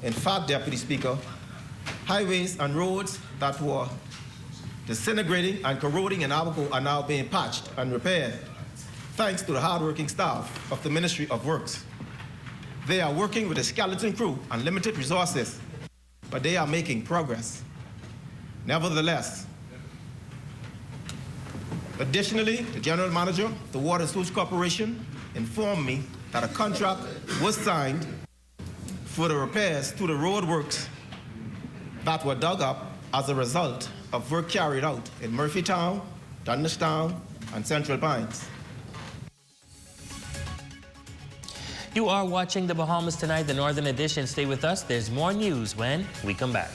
In fact, Deputy Speaker, highways and roads that were disintegrating and corroding in Abaco are now being patched and repaired thanks to the hardworking staff of the Ministry of Works. They are working with a skeleton crew and limited resources, but they are making progress. Nevertheless, additionally, the General Manager of the Water and Sewage Corporation informed me that a contract was signed for the repairs to the road works that were dug up as a result of work carried out in Murphytown, Dundastown, and Central Pines. You are watching the Bahamas Tonight, the Northern Edition. Stay with us. There's more news when we come back.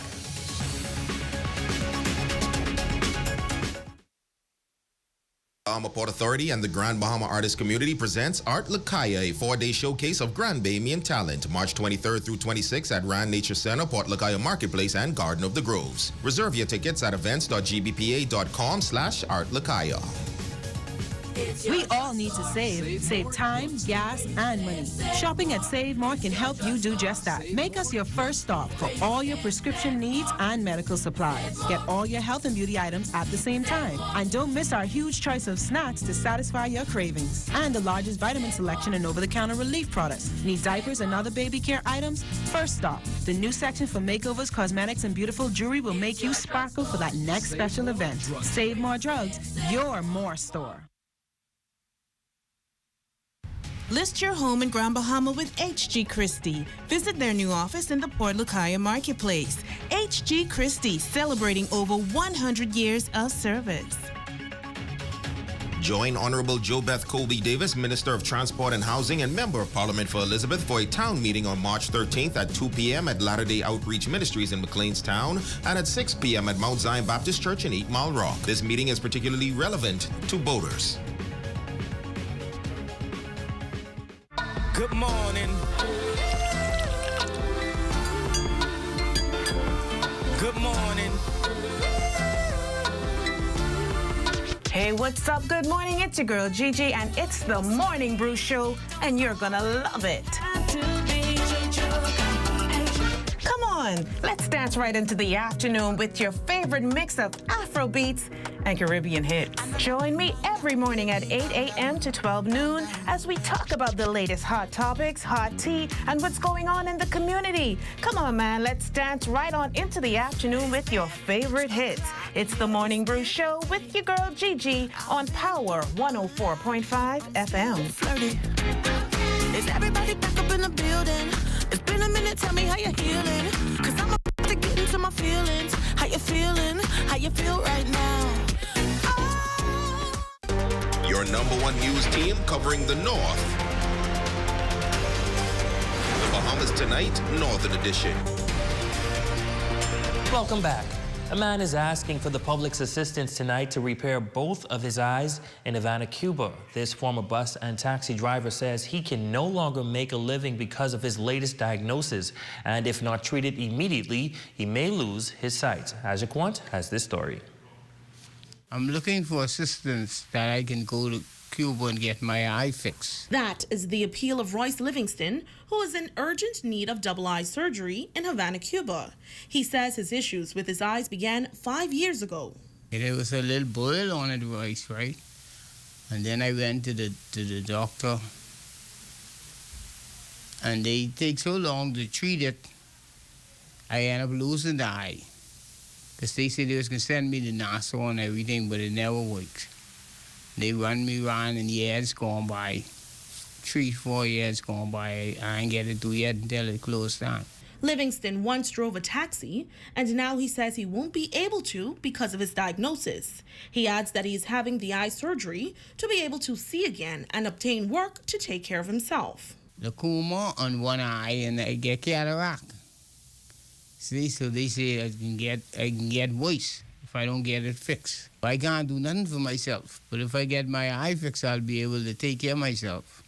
Bahama Port Authority and the Grand Bahama Artist Community presents Art Lakaya, a 4-day showcase of Grand Bahamian talent, March 23rd through 26th at Rand Nature Center, Port Lakaya Marketplace, and Garden of the Groves. Reserve your tickets at events.gbpa.com/artlakaya. We all need to save. Save time, gas, and money. Shopping at Save More can help you do just that. Make us your first stop for all your prescription needs and medical supplies. Get all your health and beauty items at the same time. And don't miss our huge choice of snacks to satisfy your cravings. And the largest vitamin selection and over-the-counter relief products. Need diapers and other baby care items? First stop. The new section for makeovers, cosmetics, and beautiful jewelry will make you sparkle for that next special event. Save More Drugs, your more store. List your home in Grand Bahama with H.G. Christie. Visit their new office in the Port Lucaya Marketplace. H.G. Christie, celebrating over 100 years of service. Join Honorable Jo Beth Colby Davis, Minister of Transport and Housing and Member of Parliament for Elizabeth, for a town meeting on March 13th at 2 p.m. at Latter-day Outreach Ministries in McLeanstown and at 6 p.m. at Mount Zion Baptist Church in 8 Mile Rock. This meeting is particularly relevant to boaters. Good morning. Good morning. Hey, what's up? Good morning. It's your girl Gigi, and it's the Morning Brew Show, and you're gonna love it. Come on, let's dance right into the afternoon with your favorite mix of Afro beats and Caribbean hits. Join me every morning at 8 a.m. to 12 noon as we talk about the latest hot topics, hot tea, and what's going on in the community. Come on, man, let's dance right on into the afternoon with your favorite hits. It's the Morning Brew Show with your girl Gigi on Power 104.5 FM. Flirty. Is everybody back up in the building? It's been a minute, tell me how you're healing. Cause I'm about to get into my feelings. How you feeling? How you feel right now? Your #1 news team covering the North. The Bahamas Tonight, Northern Edition. Welcome back. A man is asking for the public's assistance tonight to repair both of his eyes in Havana, Cuba. This former bus and taxi driver says he can no longer make a living because of his latest diagnosis, and if not treated immediately, he may lose his sight. Ajaquant has this story. I'm looking for assistance that I can go to Cuba and get my eye fixed. That is the appeal of Royce Livingston, who is in urgent need of double eye surgery in Havana, Cuba. He says his issues with his eyes began 5 years ago. There was a little boil on it, Royce, right? And then I went to the doctor, and they take so long to treat it, I end up losing the eye. Because they said they was going to send me the Nassau and everything, but it never worked. They run me around and years gone by. 3-4 years gone by. I ain't get it through yet until it closed down. Livingston once drove a taxi, and now he says he won't be able to because of his diagnosis. He adds that he is having the eye surgery to be able to see again and obtain work to take care of himself. Glaucoma on one eye, and I get cataract. See, so they say I can get worse if I don't get it fixed. I can't do nothing for myself, but if I get my eye fixed, I'll be able to take care of myself.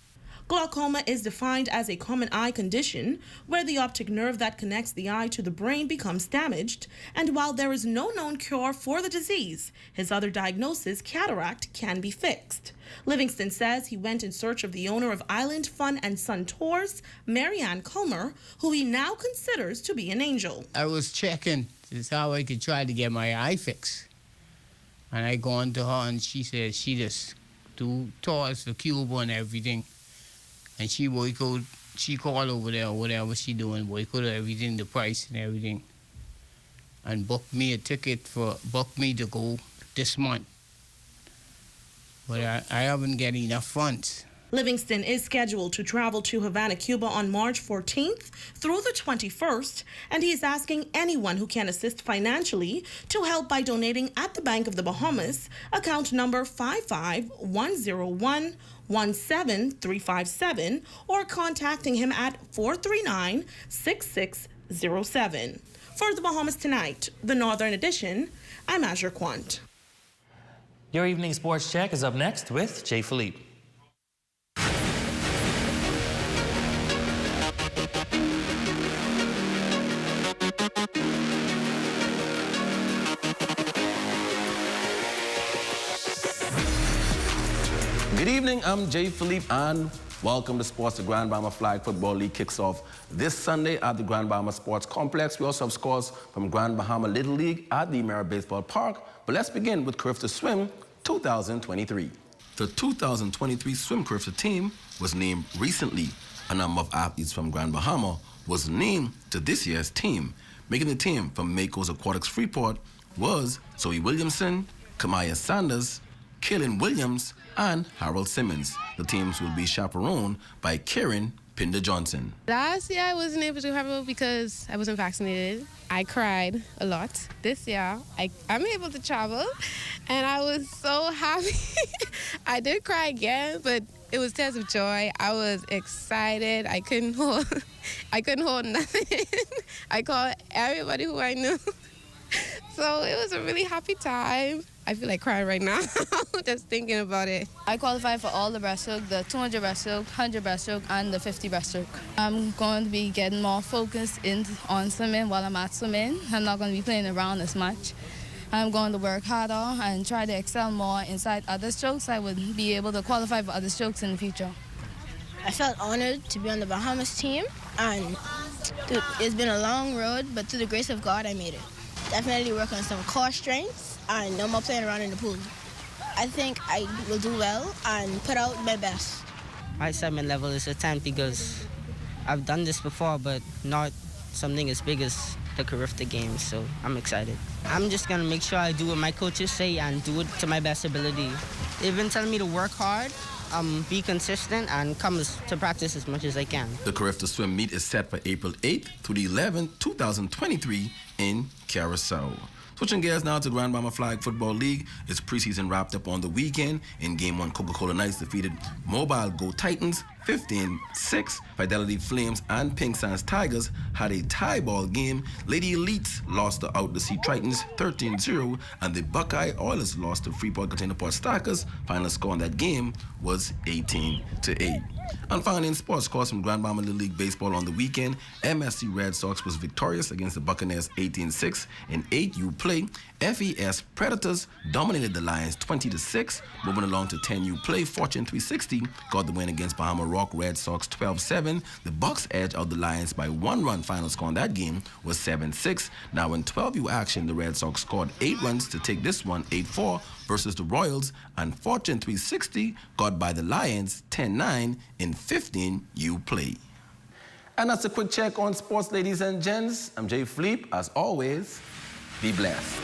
Glaucoma is defined as a common eye condition where the optic nerve that connects the eye to the brain becomes damaged, and while there is no known cure for the disease, his other diagnosis, cataract, can be fixed. Livingston says he went in search of the owner of Island Fun and Son Tours, Marianne Comer, who he now considers to be an angel. I was checking to see how I could try to get my eye fixed. And I gone to her and she said she just do tours for Cuba and everything. And she called over there, whatever she doing, boycott everything, the price and everything. And booked me a ticket booked me to go this month. But I haven't got enough funds. Livingston is scheduled to travel to Havana, Cuba on March 14th through the 21st, and he is asking anyone who can assist financially to help by donating at the Bank of the Bahamas, account number 55101-17357, or contacting him at 439-6607. For the Bahamas Tonight, the Northern Edition, I'm Azure Quant. Your evening sports check is up next with Jay Philippe. Good evening, I'm Jay Philippe and welcome to Sports. The Grand Bahama Flag Football League kicks off this Sunday at the Grand Bahama Sports Complex. We also have scores from Grand Bahama Little League at the Mara Baseball Park. But let's begin with Carifta Swim 2023. The 2023 Swim Carifta team was named recently. A number of athletes from Grand Bahama was named to this year's team. Making the team from Mako's Aquatics Freeport was Zoe Williamson, Kamaya Sanders, Kaylin Williams, and Harold Simmons. The teams will be chaperoned by Karen Pinder Johnson. Last year I wasn't able to travel because I wasn't vaccinated. I cried a lot. This year I'm able to travel and I was so happy. I did cry again, but it was tears of joy. I was excited. I couldn't hold nothing. I called everybody who I knew. So it was a really happy time. I feel like crying right now, just thinking about it. I qualified for all the breaststroke, the 200 breaststroke, 100 breaststroke, and the 50 breaststroke. I'm going to be getting more focused on swimming while I'm at swimming. I'm not going to be playing around as much. I'm going to work harder and try to excel more inside other strokes. I would be able to qualify for other strokes in the future. I felt honored to be on the Bahamas team, and it's been a long road, but through the grace of God, I made it. Definitely work on some core strengths and no more playing around in the pool. I think I will do well and put out my best. My excitement level is a 10 because I've done this before, but not something as big as the Carifta Games, so I'm excited. I'm just gonna make sure I do what my coaches say and do it to my best ability. They've been telling me to work hard, be consistent, and come to practice as much as I can. The Carifta Swim meet is set for April 8th through the 11th, 2023 in Curacao. Switching gears now to Grand Bahama Flag Football League. Its preseason wrapped up on the weekend. In Game 1, Coca-Cola Knights defeated Mobile Go Titans 15-6. Fidelity Flames and Pink Sands Tigers had a tie ball game. Lady Elites lost to Out the Sea Tritons 13-0, and the Buckeye Oilers lost to Freeport Container Port Stackers. Final score in that game was 18-8. And finally, in sports scores from Grand Bahama Little League Baseball on the weekend, MSC Red Sox was victorious against the Buccaneers 18-6 in 8U play. FES Predators dominated the Lions 20-6. Moving along to 10U play, Fortune 360 got the win against Bahama Rock Red Sox 12-7. The Bucks edged out the Lions by 1 run. Final score in that game was 7-6. Now in 12U action, the Red Sox scored 8 runs to take this one 8-4 versus the Royals, and Fortune 360 got by the Lions 10-9 in 15U play. And that's a quick check on sports, ladies and gents. I'm Jay Philippe. As always, be blessed.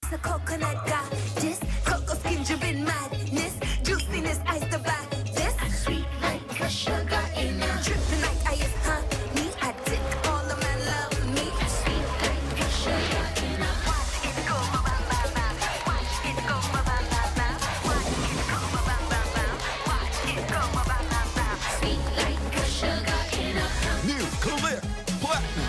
The coconut got this, cocoa skin dripping madness, juiciness ice the back this, sweet like the sugar in a dripping like ice, honey, I did all of my love me, sweet like the sugar in a watch it go ba ba ba ba, watch it go ba ba ba ba, watch it go ba ba ba ba, watch it go ba ba ba ba, sweet like the sugar in a New Click Platinum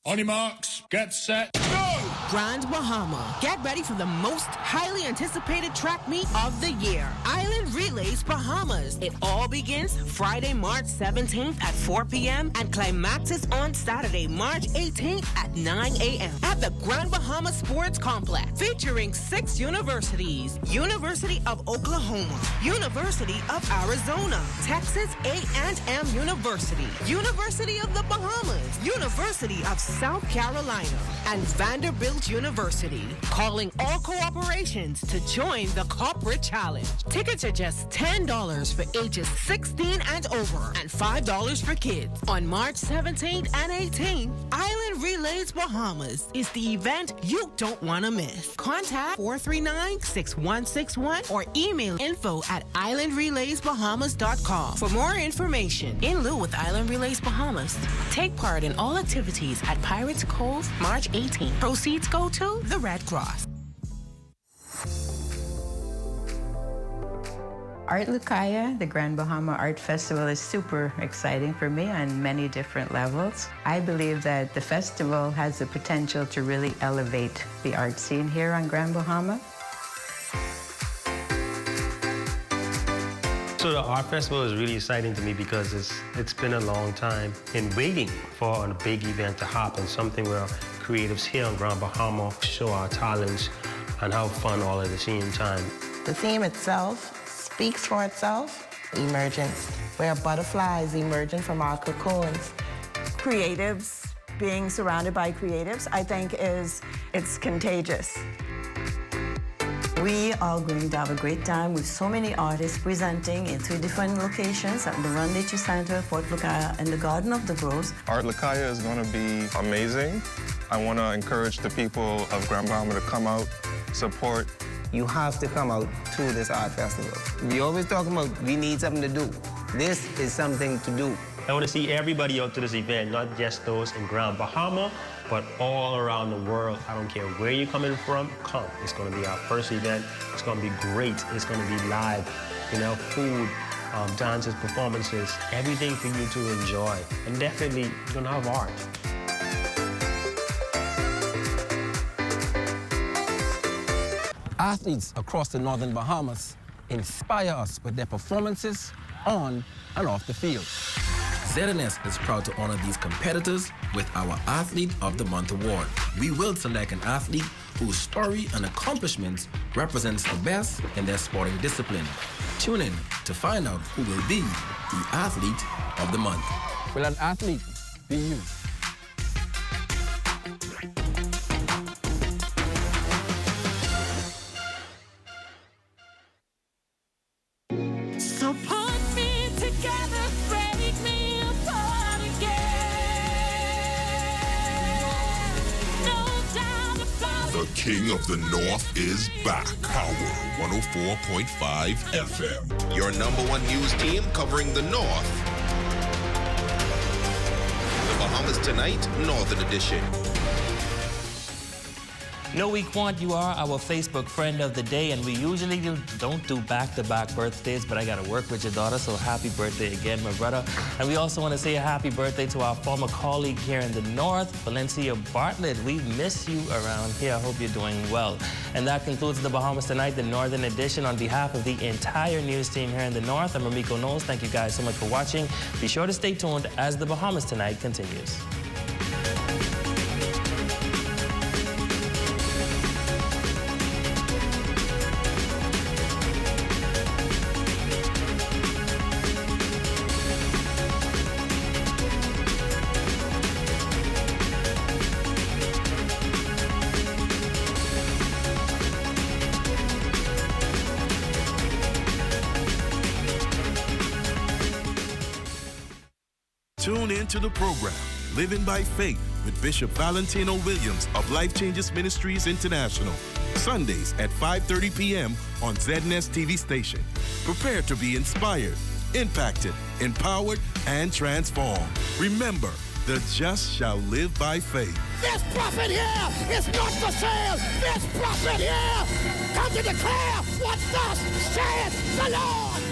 On your marks, get set, go! Grand Bahama. Get ready for the most highly anticipated track meet of the year. Island Relays Bahamas. It all begins Friday, March 17th at 4 p.m. and climaxes on Saturday, March 18th at 9 a.m. at the Grand Bahama Sports Complex, featuring 6 universities: University of Oklahoma, University of Arizona, Texas A&M University, University of the Bahamas, University of South Carolina, and Vanderbilt University. Calling all corporations to join the Corporate Challenge. Tickets are just $10 for ages 16 and over and $5 for kids. On March 17th and 18th, Island Relays Bahamas is the event you don't want to miss. Contact 439-6161 or email info@islandrelaysbahamas.com for more information. In lieu with Island Relays Bahamas, take part in all activities at Pirates Cove, March 18th. Proceeds go to the Red Cross. Art Lucaya, the Grand Bahama Art Festival, is super exciting for me on many different levels. I believe that the festival has the potential to really elevate the art scene here on Grand Bahama. So the Art Festival is really exciting to me because it's been a long time in waiting for a big event to happen, something where creatives here on Grand Bahama show our talents and have fun all at the same time. The theme itself speaks for itself. Emergence, where butterflies emerging from our cocoons. Creatives, being surrounded by creatives, I think it's contagious. We are going to have a great time with so many artists presenting in 3 different locations at the Run Nature Center, Fort Lucaya, and the Garden of the Groves. Art Lucaya is going to be amazing. I want to encourage the people of Grand Bahama to come out, support. You have to come out to this art festival. We always talk about we need something to do. This is something to do. I want to see everybody out to this event, not just those in Grand Bahama, but all around the world. I don't care where you're coming from, come. It's going to be our first event. It's going to be great. It's going to be live, food, dances, performances, everything for you to enjoy. And definitely, you're going to have art. Athletes across the northern Bahamas inspire us with their performances on and off the field. ZNS is proud to honor these competitors with our Athlete of the Month award. We will select an athlete whose story and accomplishments represents the best in their sporting discipline. Tune in to find out who will be the Athlete of the Month. Will an athlete be you? So put me together, break me apart again. No doubt about The King of the North is back. Power 104.5 FM. Your #1 news team covering the North. The Bahamas Tonight, Northern Edition. No, we want you are our Facebook friend of the day, and we usually don't do back-to-back birthdays, but I got to work with your daughter, so happy birthday again, my brother. And we also want to say a happy birthday to our former colleague here in the North, Valencia Bartlett. We miss you around here. I hope you're doing well. And that concludes the Bahamas Tonight, the Northern Edition. On behalf of the entire news team here in the North, I'm Ramiko Knowles. Thank you guys so much for watching. Be sure to stay tuned as the Bahamas Tonight continues. Tune in to the program, Living by Faith, with Bishop Valentino Williams of Life Changes Ministries International. Sundays at 5:30 p.m. on ZNS TV station. Prepare to be inspired, impacted, empowered, and transformed. Remember, the just shall live by faith. This prophet here is not for sale. This prophet here come to declare what thus saith the Lord.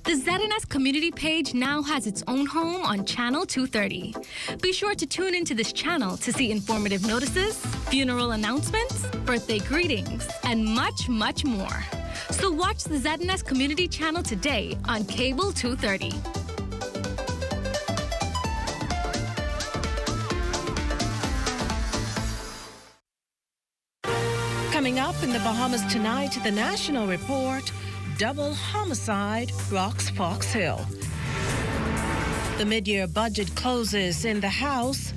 The ZNS ZNS community page now has its own home on Channel 230. Be sure to tune into this channel to see informative notices, funeral announcements, birthday greetings, and much, much more. So watch the ZNS community channel today on Cable 230. Coming up in the Bahamas tonight, the National Report, double homicide rocks Fox Hill. The mid-year budget closes in the House.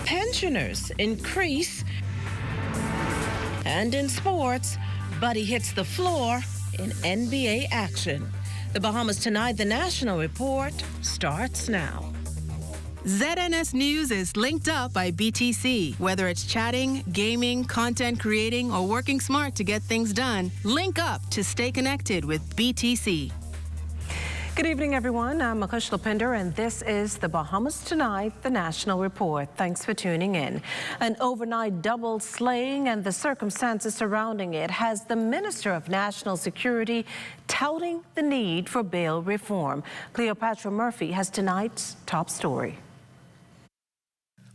Pensioners increase. And in sports, Buddy hits the floor in NBA action. The Bahamas tonight, the National Report starts now. ZNS News is linked up by BTC. Whether it's chatting, gaming, content creating, or working smart to get things done, link up to stay connected with BTC. Good evening, everyone. I'm Akush Lapinder, and this is the Bahamas Tonight, the National Report. Thanks for tuning in. An overnight double slaying and the circumstances surrounding it has the Minister of National Security touting the need for bail reform. Cleopatra Murphy has tonight's top story.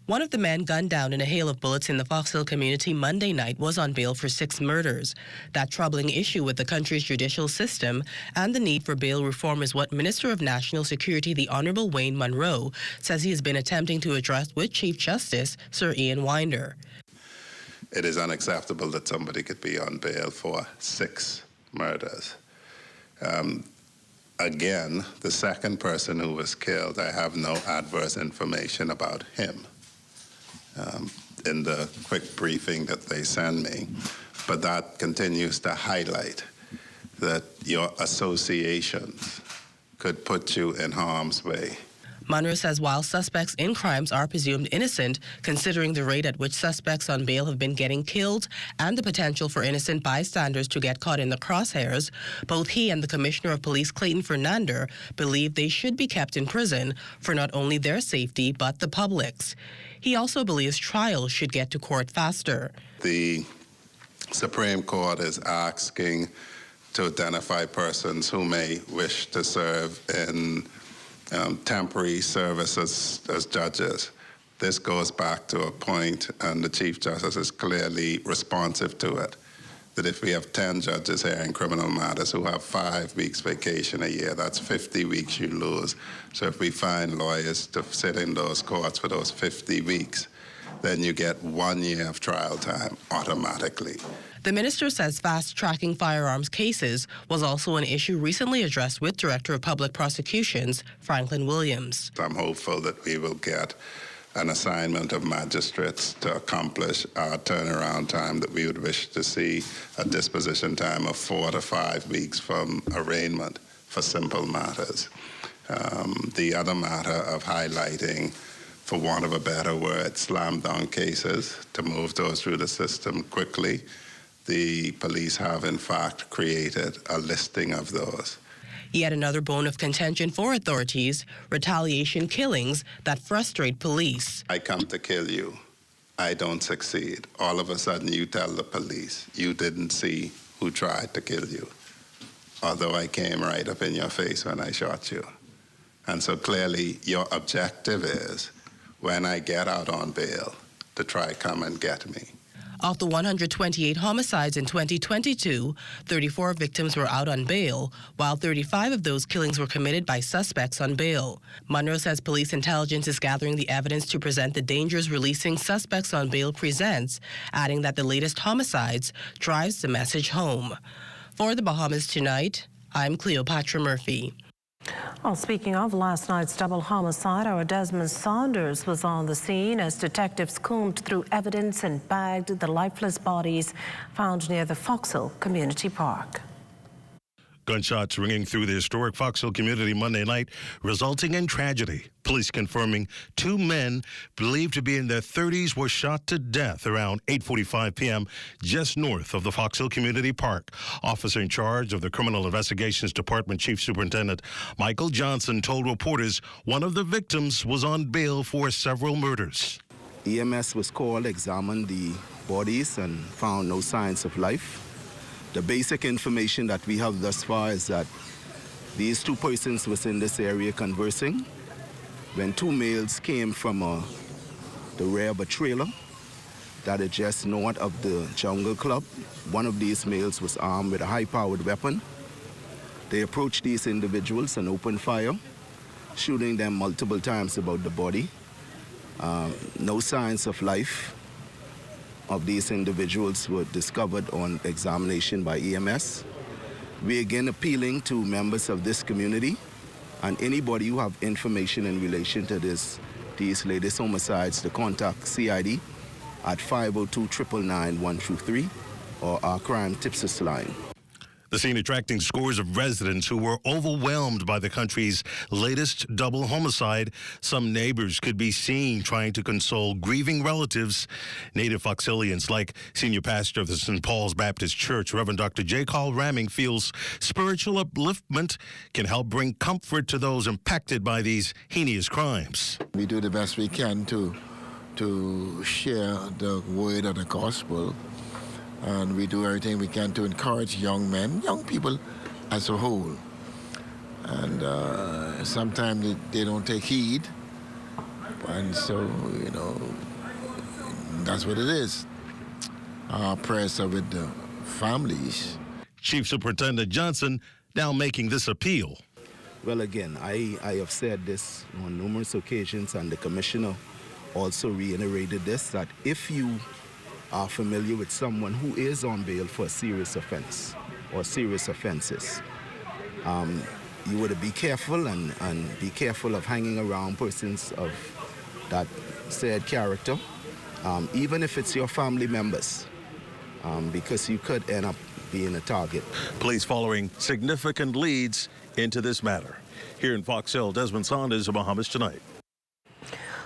One of the men gunned down in a hail of bullets in the Fox Hill community Monday night was on bail for 6 murders. That troubling issue with the country's judicial system and the need for bail reform is what Minister of National Security, the Honourable Wayne Munro, says he has been attempting to address with Chief Justice Sir Ian Winder. It is unacceptable that somebody could be on bail for 6 murders. Again, the second person who was killed, I have no adverse information about him. In the quick briefing that they send me. But that continues to highlight that your associations could put you in harm's way. Munro says while suspects in crimes are presumed innocent, considering the rate at which suspects on bail have been getting killed and the potential for innocent bystanders to get caught in the crosshairs, both he and the Commissioner of Police, Clayton Fernander, believe they should be kept in prison for not only their safety but the public's. He also believes trials should get to court faster. The Supreme Court is asking to identify persons who may wish to serve in temporary services as judges. This goes back to a point, and the Chief Justice is clearly responsive to it, that if we have 10 judges here in criminal matters who have 5 weeks vacation a year, that's 50 weeks you lose. So if we find lawyers to sit in those courts for those 50 weeks, then you get 1 year of trial time automatically. The minister says fast-tracking firearms cases was also an issue recently addressed with Director of Public Prosecutions, Franklin Williams. I'm hopeful that we will get an assignment of magistrates to accomplish our turnaround time that we would wish to see, a disposition time of 4 to 5 weeks from arraignment for simple matters. The other matter of highlighting, for want of a better word, slam-dunk cases, to move those through the system quickly. The police have, in fact, created a listing of those. Yet another bone of contention for authorities, retaliation killings that frustrate police. I come to kill you. I don't succeed. All of a sudden you tell the police you didn't see who tried to kill you, although I came right up in your face when I shot you. And so clearly your objective is, when I get out on bail, to try come and get me. Of the 128 homicides in 2022, 34 victims were out on bail, while 35 of those killings were committed by suspects on bail. Munro says police intelligence is gathering the evidence to present the dangers releasing suspects on bail presents, adding that the latest homicides drives the message home. For the Bahamas Tonight, I'm Cleopatra Murphy. Well, speaking of last night's double homicide, our Desmond Saunders was on the scene as detectives combed through evidence and bagged the lifeless bodies found near the Fox Hill Community Park. Gunshots ringing through the historic Fox Hill community Monday night, resulting in tragedy. Police confirming 2 men believed to be in their 30s were shot to death around 8:45 p.m. just north of the Fox Hill Community Park. Officer in charge of the Criminal Investigations Department, Chief Superintendent Michael Johnson, told reporters one of the victims was on bail for several murders. EMS was called, examined the bodies, and found no signs of life. The basic information that we have thus far is that These two persons was in this area conversing when two males came from the rear of a trailer that is just north of the Jungle Club. One of these males was armed with a high-powered weapon. They approached these individuals and opened fire, shooting them multiple times about the body. No signs of life of these individuals were discovered on examination by EMS. We again appealing to members of this community and anybody who have information in relation to these latest homicides to contact CID at 502-999-123 or our crime tipsers line. The scene attracting scores of residents who were overwhelmed by the country's latest double homicide. Some neighbors could be seen trying to console grieving relatives. Native Foxillians, like Senior Pastor of the St. Paul's Baptist Church, Reverend Dr. J. Carl Ramming, feels spiritual upliftment can help bring comfort to those impacted by these heinous crimes. We do the best we can to share the word of the gospel. And we do everything we can to encourage young men, young people as a whole. And sometimes they don't take heed. And so, you know, that's what it is. Our prayers are with the families. Chief Superintendent Johnson now making this appeal. Well, again, I have said this on numerous occasions, and the commissioner also reiterated this, that if you are familiar with someone who is on bail for a serious offense or serious offenses, you would be careful and be careful of hanging around persons of that said character, even if it's your family members, because you could end up being a target. Police following significant leads into this matter. Here in Fox Hill, Desmond Saunders of Bahamas Tonight.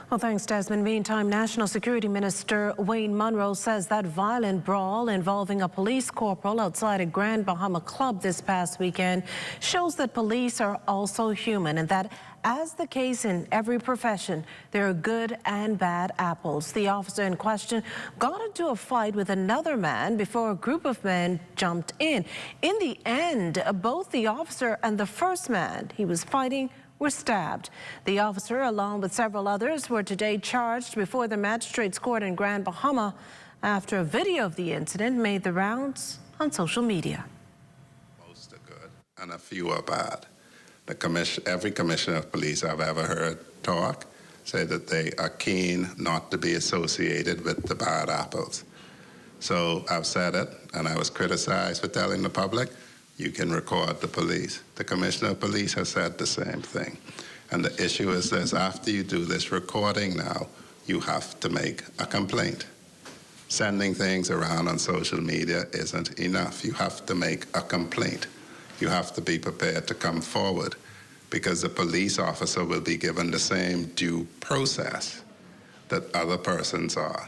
Well, thanks, Desmond. Meantime, National Security Minister Wayne Munro says that violent brawl involving a police corporal outside a Grand Bahama club this past weekend shows that police are also human, and that, as the case in every profession, there are good and bad apples. The officer in question got into a fight with another man before a group of men jumped in. In the end, both the officer and the first man he was fighting were stabbed. The officer, along with several others, were today charged before the magistrate's court in Grand Bahama after a video of the incident made the rounds on social media. Most are good and a few are bad. Every commissioner of police I've ever heard talk say that they are keen not to be associated with the bad apples. So I've said it, and I was criticized for telling the public, you can record the police. The commissioner of police has said the same thing. And the issue is this: after you do this recording now, you have to make a complaint. Sending things around on social media isn't enough. You have to make a complaint. You have to be prepared to come forward, because the police officer will be given the same due process that other persons are.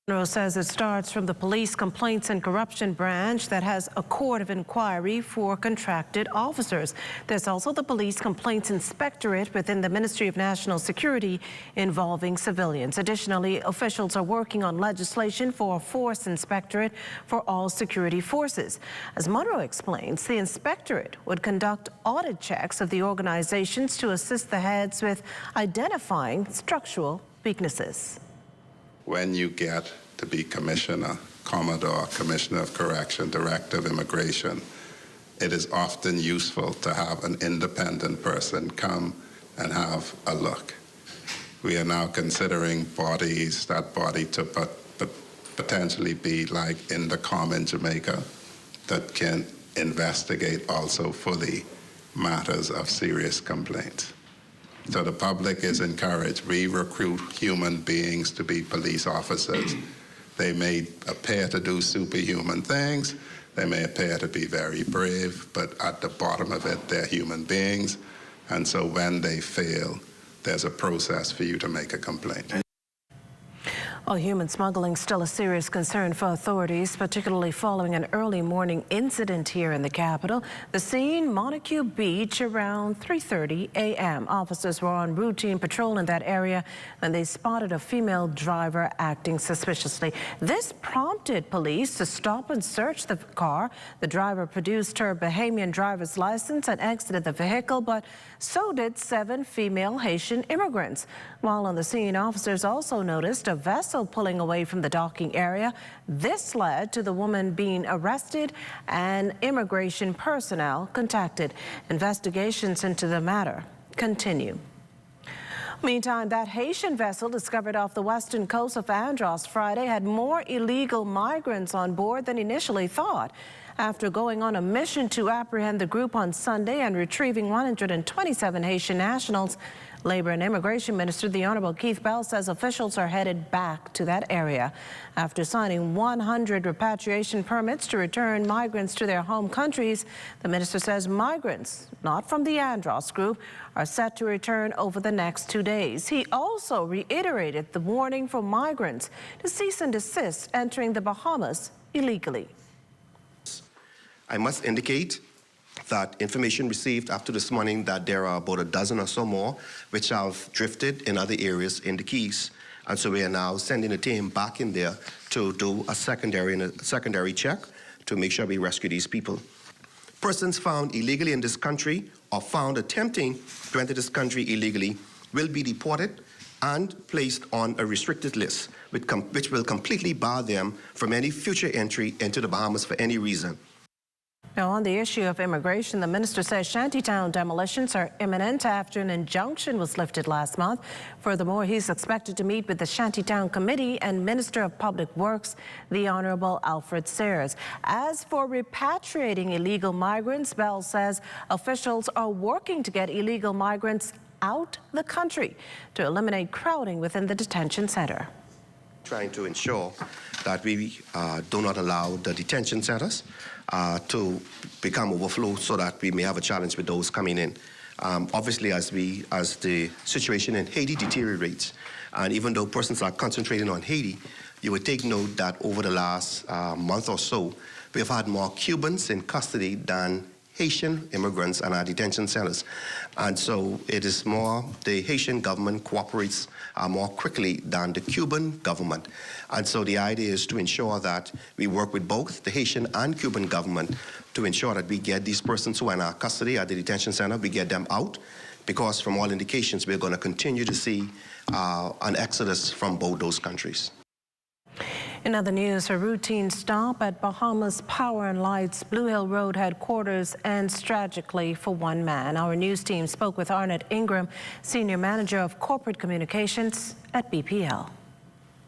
Munro says it starts from the Police Complaints and Corruption Branch that has a court of inquiry for contracted officers. There's also the Police Complaints Inspectorate within the Ministry of National Security involving civilians. Additionally, officials are working on legislation for a force inspectorate for all security forces. As Munro explains, the inspectorate would conduct audit checks of the organizations to assist the heads with identifying structural weaknesses. When you get to be commissioner, commodore, commissioner of correction, director of immigration, it is often useful to have an independent person come and have a look. We are now considering bodies, that body to potentially be like in the COM in Jamaica, that can investigate also fully matters of serious complaints. So the public is encouraged. We recruit human beings to be police officers. They may appear to do superhuman things. They may appear to be very brave, but at the bottom of it, they're human beings. And so when they fail, there's a process for you to make a complaint. Well, human smuggling still a serious concern for authorities, particularly following an early morning incident here in the capital. The scene, Montague Beach, around 3:30 a.m. Officers were on routine patrol in that area when they spotted a female driver acting suspiciously. This prompted police to stop and search the car. The driver produced her Bahamian driver's license and exited the vehicle, but so did 7 female Haitian immigrants. While on the scene, officers also noticed a vessel pulling away from the docking area. This led to the woman being arrested and immigration personnel contacted. Investigations into the matter continue. Meantime, that Haitian vessel discovered off the western coast of Andros Friday had more illegal migrants on board than initially thought. After going on a mission to apprehend the group on Sunday and retrieving 127 Haitian nationals, Labor and Immigration Minister, the Honorable Keith Bell, says officials are headed back to that area. After signing 100 repatriation permits to return migrants to their home countries, the minister says migrants, not from the Andros group, are set to return over the next 2 days. He also reiterated the warning for migrants to cease and desist entering the Bahamas illegally. I must indicate that information received after this morning that there are about a dozen or so more which have drifted in other areas in the Keys. And so we are now sending a team back in there to do a secondary check to make sure we rescue these people. Persons found illegally in this country or found attempting to enter this country illegally will be deported and placed on a restricted list, which will completely bar them from any future entry into the Bahamas for any reason. Now, on the issue of immigration, the minister says shantytown demolitions are imminent after an injunction was lifted last month. Furthermore, he's expected to meet with the Shantytown Committee and Minister of Public Works, the Honorable Alfred Sayers. As for repatriating illegal migrants, Bell says officials are working to get illegal migrants out the country to eliminate crowding within the detention center. Trying to ensure that we do not allow the detention centers to become overflow so that we may have a challenge with those coming in. Obviously, as the situation in Haiti deteriorates, and even though persons are concentrating on Haiti, you would take note that over the last month or so, we have had more Cubans in custody than Haitian immigrants in our detention centers. And so it is more, the Haitian government cooperates more quickly than the Cuban government. And so the idea is to ensure that we work with both the Haitian and Cuban government to ensure that we get these persons who are in our custody at the detention center, we get them out, because from all indications, we're going to continue to see an exodus from both those countries. In other news, a routine stop at Bahamas Power and Light's Blue Hill Road headquarters ends tragically for one man. Our news team spoke with Arnett Ingram, Senior Manager of Corporate Communications at BPL.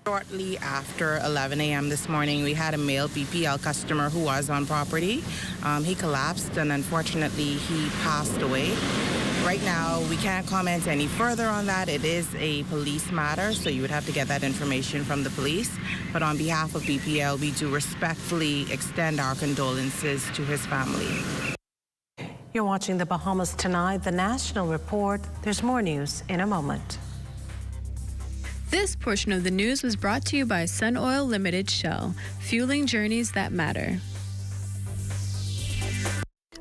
Shortly after 11 a.m. this morning, we had a male BPL customer who was on property. He collapsed and unfortunately he passed away. Right now, we can't comment any further on that. It is a police matter, so you would have to get that information from the police. But on behalf of BPL, we do respectfully extend our condolences to his family. You're watching the Bahamas Tonight, the National Report. There's more news in a moment. This portion of the news was brought to you by Sun Oil Limited Shell, fueling journeys that matter.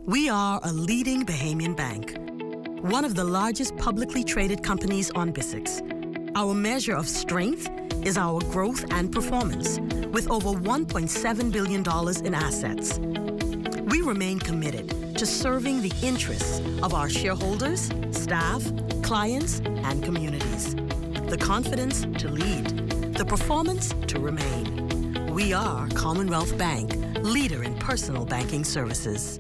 We are a leading Bahamian bank, one of the largest publicly traded companies on BISX. Our measure of strength is our growth and performance, with over $1.7 billion in assets. We remain committed to serving the interests of our shareholders, staff, clients, and communities. The confidence to lead, the performance to remain. We are Commonwealth Bank, leader in personal banking services.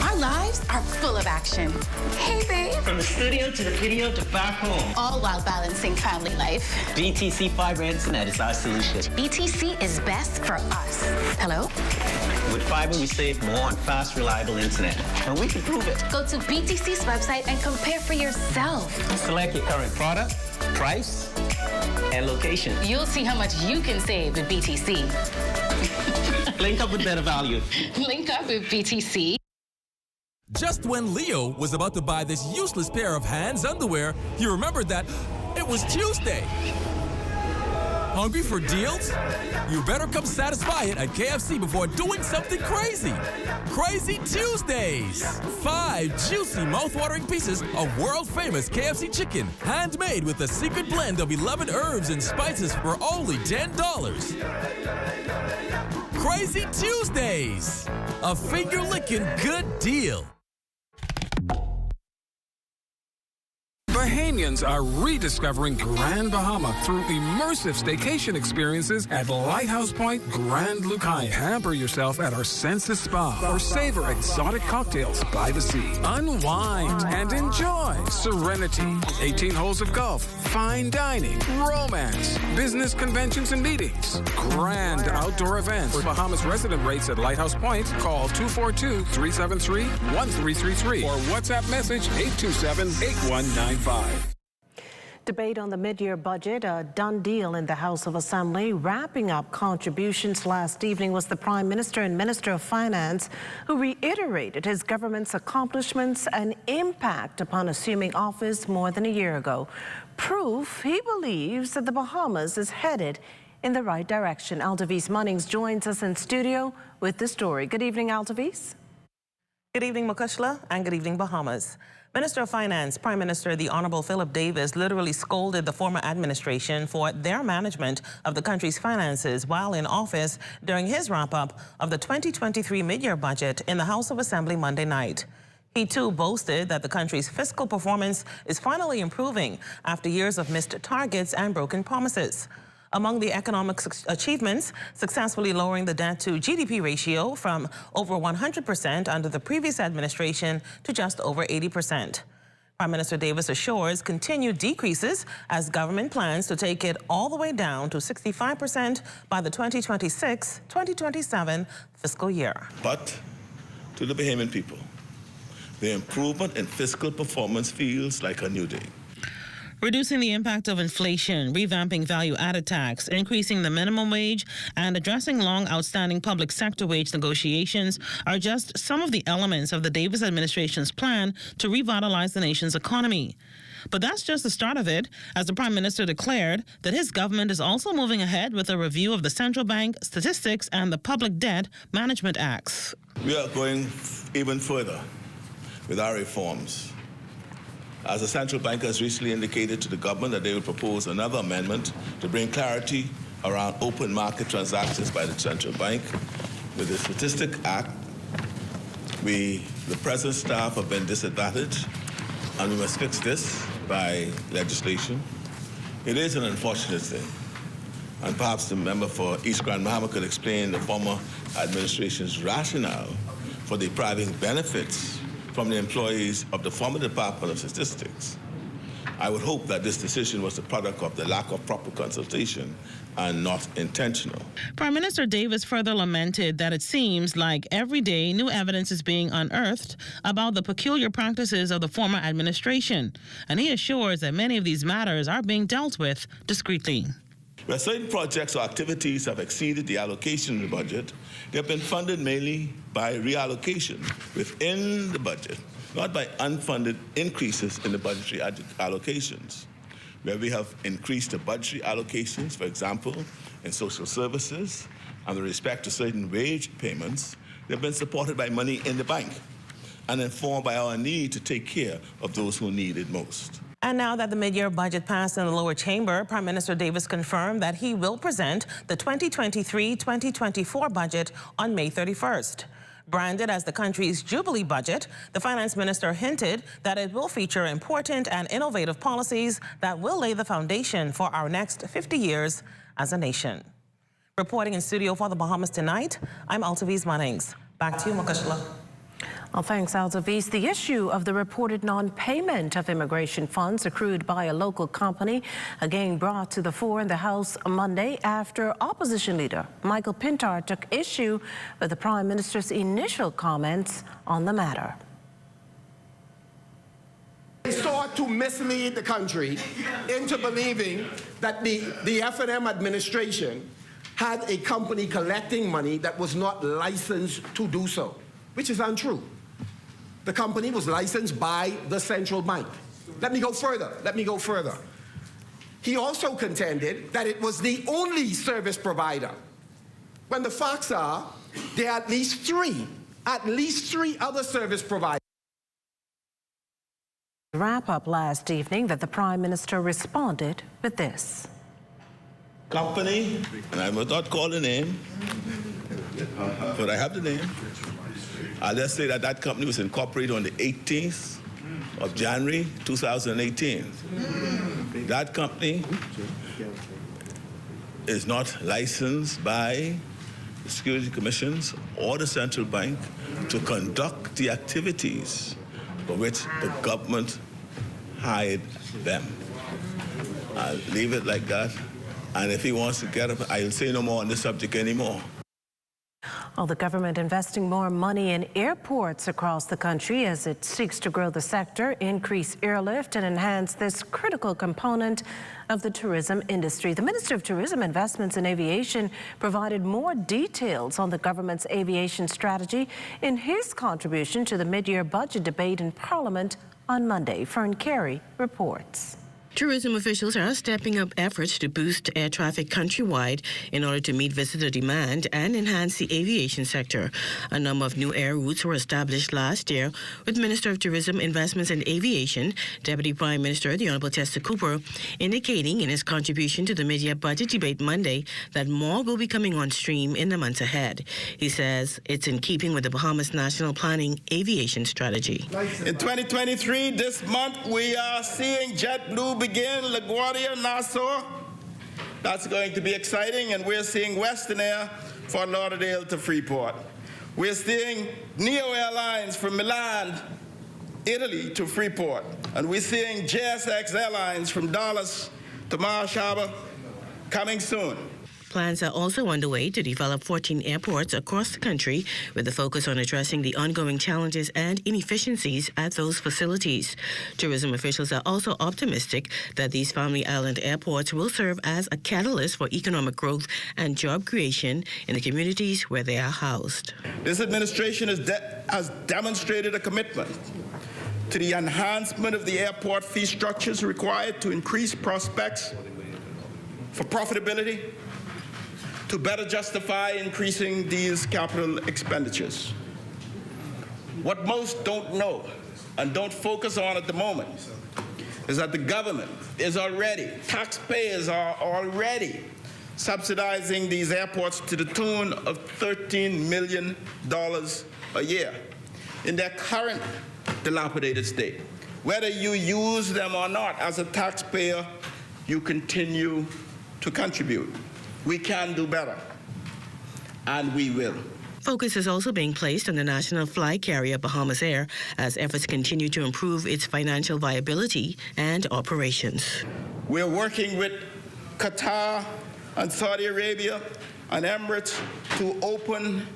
Our lives are full of action. Hey, babe. From the studio to the video to back home. All while balancing family life. BTC Fiber Internet is our solution. BTC is best for us. Hello? With fiber, we save more on fast, reliable internet. And we can prove it. Go to BTC's website and compare for yourself. Select your current product, price, and location. You'll see how much you can save with BTC. Link up with better value. Link up with BTC. Just when Leo was about to buy this useless pair of Hands underwear, he remembered that it was Tuesday. Hungry for deals? You better come satisfy it at KFC before doing something crazy. Crazy Tuesdays. 5 juicy, mouth-watering pieces of world-famous KFC chicken, handmade with a secret blend of 11 herbs and spices for only $10. Crazy Tuesdays. A finger-licking good deal. Bahamians are rediscovering Grand Bahama through immersive staycation experiences at Lighthouse Point Grand Lucaya. Pamper yourself at our Senses Spa or savor exotic cocktails by the sea. Unwind and enjoy serenity, 18 holes of golf, fine dining, romance, business conventions and meetings, grand outdoor events. For Bahamas resident rates at Lighthouse Point, call 242-373-1333 or WhatsApp message 827-8195. Debate on the mid-year budget, a done deal in the House of Assembly. Wrapping up contributions last evening was the Prime Minister and Minister of Finance, who reiterated his government's accomplishments and impact upon assuming office more than a year ago. Proof he believes that the Bahamas is headed in the right direction. Altavis Munnings joins us in studio with the story. Good evening, Altavis. Good evening, Mukushla, and good evening, Bahamas. Minister of Finance, Prime Minister the Honorable Philip Davis literally scolded the former administration for their management of the country's finances while in office during his wrap-up of the 2023 mid-year budget in the House of Assembly Monday night. He too boasted that the country's fiscal performance is finally improving after years of missed targets and broken promises. Among the economic achievements, successfully lowering the debt to GDP ratio from over 100% under the previous administration to just over 80%. Prime Minister Davis assures continued decreases as government plans to take it all the way down to 65% by the 2026-2027 fiscal year. But to the Bahamian people, the improvement in fiscal performance feels like a new day. Reducing the impact of inflation, revamping value-added tax, increasing the minimum wage, and addressing long outstanding public sector wage negotiations are just some of the elements of the Davis administration's plan to revitalize the nation's economy. But that's just the start of it, as the Prime Minister declared that his government is also moving ahead with a review of the Central Bank Statistics and the Public Debt Management Acts. We are going even further with our reforms. As the central bank has recently indicated to the government that they will propose another amendment to bring clarity around open market transactions by the central bank. With the Statistic Act, the present staff have been disadvantaged, and we must fix this by legislation. It is an unfortunate thing, and perhaps the member for East Grand Bahama could explain the former administration's rationale for depriving benefits from the employees of the former Department of Statistics. I would hope that this decision was the product of the lack of proper consultation and not intentional. Prime Minister Davis further lamented that it seems like every day new evidence is being unearthed about the peculiar practices of the former administration, and he assures that many of these matters are being dealt with discreetly. Where certain projects or activities have exceeded the allocation in the budget, they have been funded mainly by reallocation within the budget, not by unfunded increases in the budgetary allocations. Where we have increased the budgetary allocations, for example, in social services and with respect to certain wage payments, they've been supported by money in the bank and informed by our need to take care of those who need it most. And now that the mid-year budget passed in the lower chamber, Prime Minister Davis confirmed that he will present the 2023-2024 budget on May 31st. Branded as the country's Jubilee budget, the finance minister hinted that it will feature important and innovative policies that will lay the foundation for our next 50 years as a nation. Reporting in studio for the Bahamas tonight, I'm Altavis Munnings. Back to you, Mukushla. Well, thanks, Altavis. The issue of the reported non-payment of immigration funds accrued by a local company again brought to the fore in the House Monday after opposition leader Michael Pintar took issue with the Prime Minister's initial comments on the matter. They sought to mislead the country into believing that the F&M administration had a company collecting money that was not licensed to do so, which is untrue. The company was licensed by the central bank. Let me go further. He also contended that it was the only service provider, when the facts are there are at least three other service providers. Wrap up last evening that the Prime Minister responded with this. Company, and I will not call the name, but I have the name. I'll just say that that company was incorporated on the 18th of January 2018. That company is not licensed by the security commissions or the central bank to conduct the activities for which the government hired them. I'll leave it like that. And if he wants to get up, I'll say no more on this subject anymore. Well, the government investing more money in airports across the country as it seeks to grow the sector, increase airlift, and enhance this critical component of the tourism industry. The Minister of Tourism, Investments and Aviation provided more details on the government's aviation strategy in his contribution to the mid-year budget debate in Parliament on Monday. Fern Carey reports. Tourism officials are stepping up efforts to boost air traffic countrywide in order to meet visitor demand and enhance the aviation sector. A number of new air routes were established last year, with Minister of Tourism, Investments and Aviation, Deputy Prime Minister, the Honourable Tester Cooper, indicating in his contribution to the mid-year budget debate Monday that more will be coming on stream in the months ahead. He says it's in keeping with the Bahamas National Planning Aviation Strategy. In 2023, this month, we are seeing JetBlue begin LaGuardia, Nassau. That's going to be exciting. And we're seeing Western Air for Lauderdale to Freeport. We're seeing Neo Airlines from Milan, Italy to Freeport. And we're seeing JSX Airlines from Dallas to Marsh Harbor coming soon. Plans are also underway to develop 14 airports across the country with a focus on addressing the ongoing challenges and inefficiencies at those facilities. Tourism officials are also optimistic that these family island airports will serve as a catalyst for economic growth and job creation in the communities where they are housed. This administration has demonstrated a commitment to the enhancement of the airport fee structures required to increase prospects for profitability, to better justify increasing these capital expenditures. What most don't know and don't focus on at the moment is that the government is already, taxpayers are already subsidizing these airports to the tune of $13 million a year in their current dilapidated state. Whether you use them or not, as a taxpayer, you continue to contribute. We can do better, and we will. Focus is also being placed on the national fly carrier Bahamas Air as efforts continue to improve its financial viability and operations. We're working with Qatar and Saudi Arabia and Emirates to open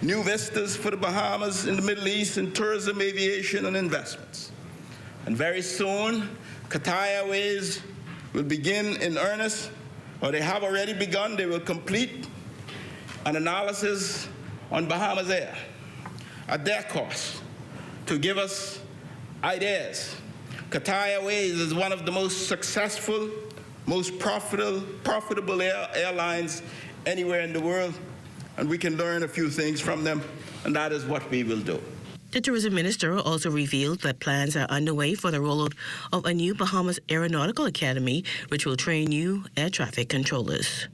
new vistas for the Bahamas in the Middle East in tourism, aviation, and investments. And very soon, Qatar Airways will begin in earnest, or they have already begun. They will complete an analysis on Bahamas Air at their cost to give us ideas. Qatar Airways is one of the most successful, most profitable airlines anywhere in the world, and we can learn a few things from them, and that is what we will do. The tourism minister also revealed that plans are underway for the rollout of a new Bahamas Aeronautical Academy, which will train new air traffic controllers.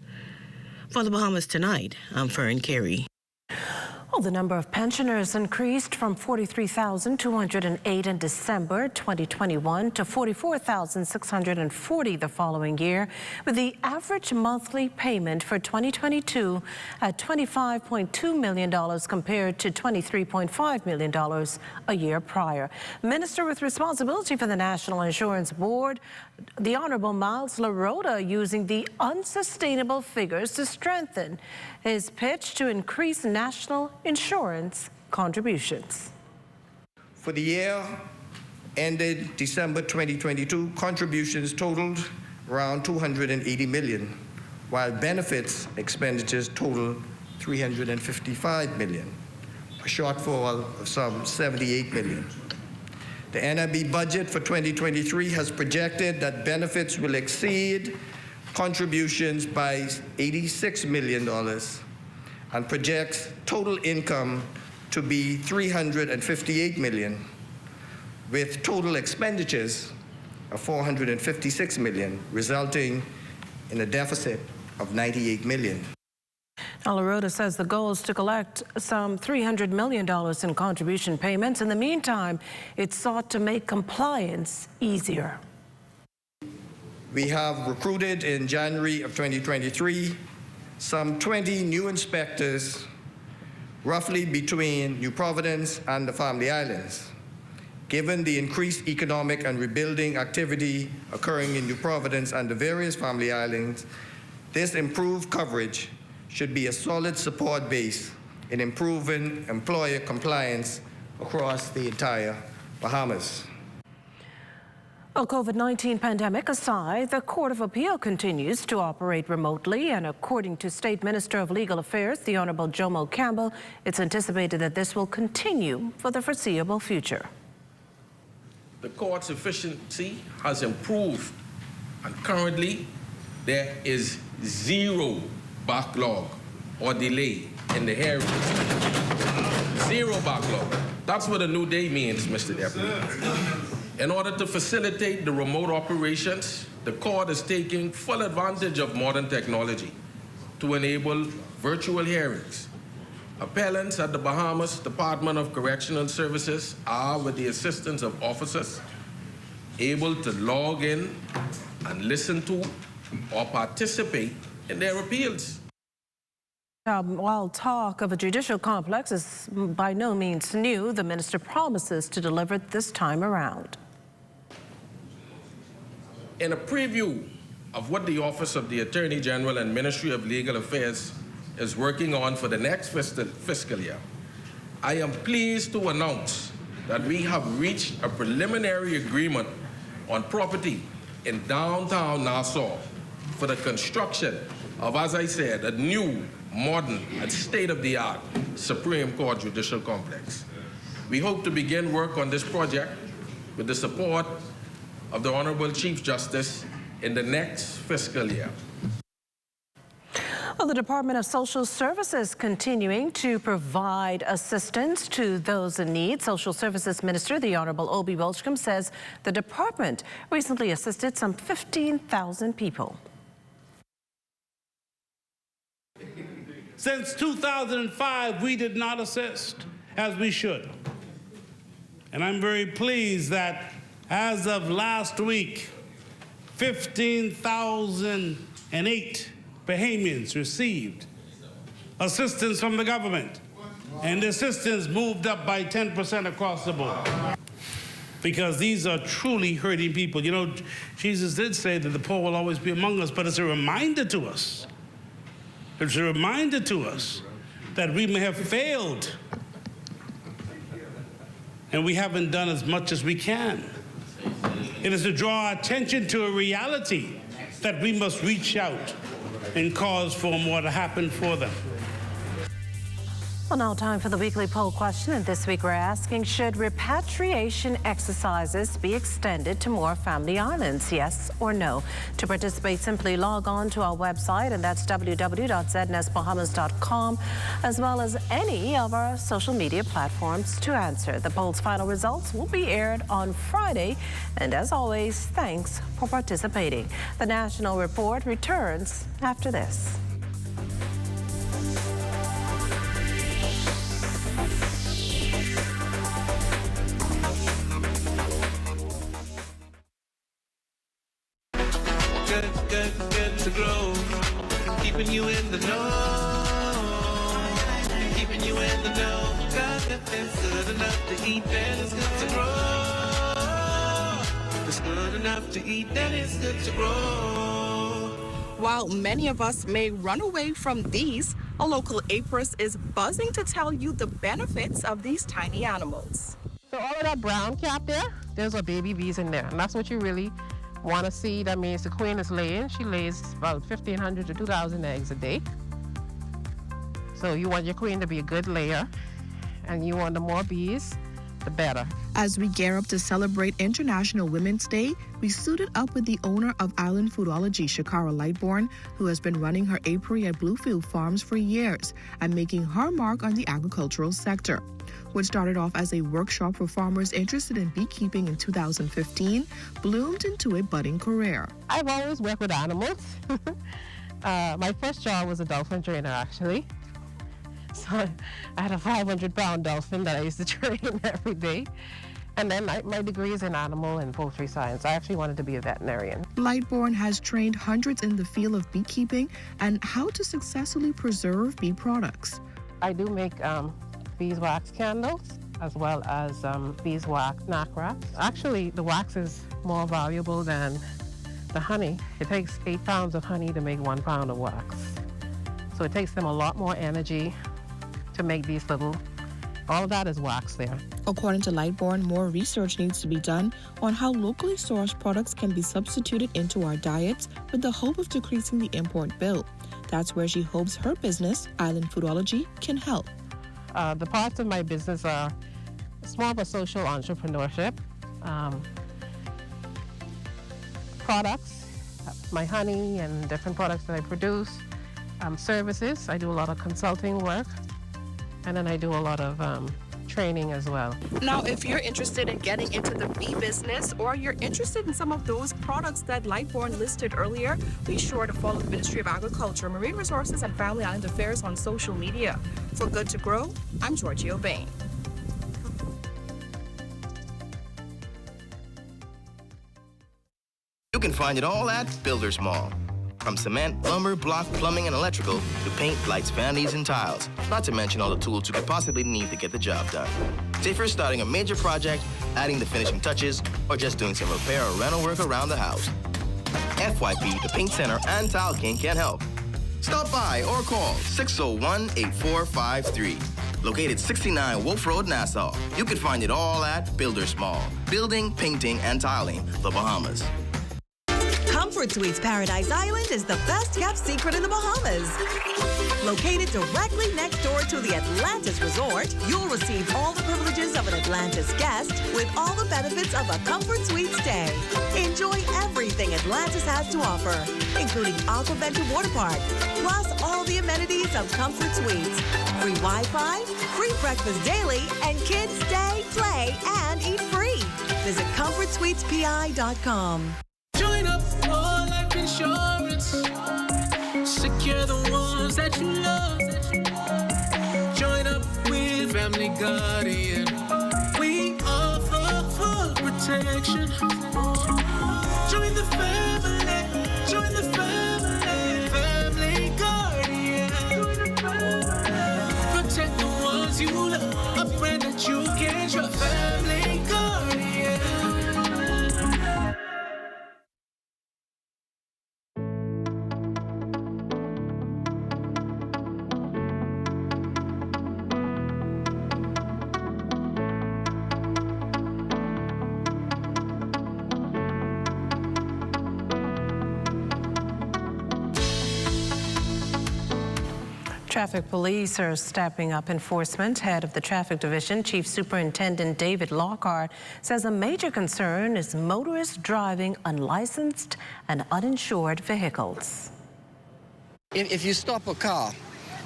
For the Bahamas Tonight, I'm Fern Carey. Well, the number of pensioners increased from 43,208 in December 2021 to 44,640 the following year, with the average monthly payment for 2022 at $25.2 million compared to $23.5 million a year prior. Minister with responsibility for the National Insurance Board, the Honourable Miles LaRota, using the unsustainable figures to strengthen his pitch to increase national insurance contributions. For the year ended December 2022, contributions totaled around $280 million, while benefits expenditures totaled $355 million, a shortfall of some $78 million. The NIB budget for 2023 has projected that benefits will exceed contributions by $86 million and projects total income to be $358 million, with total expenditures of $456 million, resulting in a deficit of $98 million. Alarota says the goal is to collect some $300 million in contribution payments. In the meantime, it sought to make compliance easier. We have recruited in January of 2023 some 20 new inspectors, roughly between New Providence and the Family Islands. Given the increased economic and rebuilding activity occurring in New Providence and the various Family Islands, this improved coverage should be a solid support base in improving employer compliance across the entire Bahamas. Well, COVID-19 pandemic aside, the Court of Appeal continues to operate remotely, and according to State Minister of Legal Affairs, the Honorable Jomo Campbell, it's anticipated that this will continue for the foreseeable future. The court's efficiency has improved, and currently there is zero backlog or delay in the hearings. Zero backlog. That's what a new day means, Mr. Deputy. In order to facilitate the remote operations, the court is taking full advantage of modern technology to enable virtual hearings. Appellants at the Bahamas Department of Correctional Services are, with the assistance of officers, able to log in and listen to or participate in their appeals. While talk of a judicial complex is by no means new, the minister promises to deliver it this time around. In a preview of what the Office of the Attorney General and Ministry of Legal Affairs is working on for the next fiscal year, I am pleased to announce that we have reached a preliminary agreement on property in downtown Nassau for the construction of, as I said, a new, modern, and state-of-the-art Supreme Court Judicial Complex. We hope to begin work on this project with the support of the Honorable Chief Justice in the next fiscal year. Well, the Department of Social Services continuing to provide assistance to those in need. Social Services Minister, the Honorable Obi Welchcombe, says the department recently assisted some 15,000 people. Since 2005, we did not assist as we should. And I'm very pleased that as of last week, 15,008 Bahamians received assistance from the government. And the assistance moved up by 10% across the board. Because these are truly hurting people. You know, Jesus did say that the poor will always be among us, but it's a reminder to us. It's a reminder to us that we may have failed and we haven't done as much as we can. It is to draw our attention to a reality that we must reach out and cause for more to happen for them. Well, now time for the weekly poll question, and this week we're asking, should repatriation exercises be extended to more family islands, yes or no? To participate, simply log on to our website, and that's www.znsbahamas.com, as well as any of our social media platforms to answer. The poll's final results will be aired on Friday, and as always, thanks for participating. The National Report returns after this. Good to grow, keeping you in the know, keeping you in the know. God, if it's good enough to eat, then it's good to grow. If it's good enough to eat, then it's good to grow. While many of us may run away from these, a local apiarist is buzzing to tell you the benefits of these tiny animals. So all of that brown cap there, there's a baby bees in there, and that's what you really want to see. That means the queen is laying. She lays about 1,500 to 2,000 eggs a day. So you want your queen to be a good layer, and you want the more bees the better. As we gear up to celebrate International Women's Day, we suited up with the owner of Island Foodology, Shakara Lightbourne, who has been running her apiary at Bluefield Farms for years and making her mark on the agricultural sector. What started off as a workshop for farmers interested in beekeeping in 2015 bloomed into a budding career. I've always worked with animals. My first job was a dolphin trainer, actually. So I had a 500-pound dolphin that I used to train every day. And then my degree is in animal and poultry science. I actually wanted to be a veterinarian. Lightbourne has trained hundreds in the field of beekeeping and how to successfully preserve bee products. I do make beeswax candles as well as beeswax knack wraps. Actually, the wax is more valuable than the honey. It takes 8 pounds of honey to make 1 pound of wax. So it takes them a lot more energy to make these little, all of that is wax there. According to Lightbourne, more research needs to be done on how locally sourced products can be substituted into our diets with the hope of decreasing the import bill. That's where she hopes her business, Island Foodology, can help. The parts of my business are it's more of a social entrepreneurship. Products, my honey and different products that I produce. Services, I do a lot of consulting work. And then I do a lot of training as well. Now, if you're interested in getting into the bee business or you're interested in some of those products that Lightbourne listed earlier, be sure to follow the Ministry of Agriculture, Marine Resources and Family Island Affairs on social media. For Good to Grow, I'm Georgie O'Bain. You can find it all at Builders Mall. From cement, lumber, block, plumbing, and electrical to paint, lights, vanities, and tiles. Not to mention all the tools you could possibly need to get the job done. Say if you're starting a major project, adding the finishing touches, or just doing some repair or rental work around the house. FYP, the Paint Center, and Tile King can help. Stop by or call 601-8453. Located 69 Wolf Road, Nassau. You can find it all at Builders Mall. Building, painting, and tiling, the Bahamas. Comfort Suites Paradise Island is the best-kept secret in the Bahamas. Located directly next door to the Atlantis Resort, you'll receive all the privileges of an Atlantis guest with all the benefits of a Comfort Suite stay. Enjoy everything Atlantis has to offer, including Aquaventure Water Park, plus all the amenities of Comfort Suites. Free Wi-Fi, free breakfast daily, and kids stay, play, and eat free. Visit ComfortSuitesPI.com. Join up for life insurance. Secure the ones that you love. Join up with Family Guardian. We offer full protection. Join the family. Join the family. Family Guardian. Protect the ones you love. A friend that you can trust. Family Guardian. Traffic police are stepping up enforcement. Head of the Traffic Division, Chief Superintendent David Lockhart, says a major concern is motorists driving unlicensed and uninsured vehicles. If you stop a car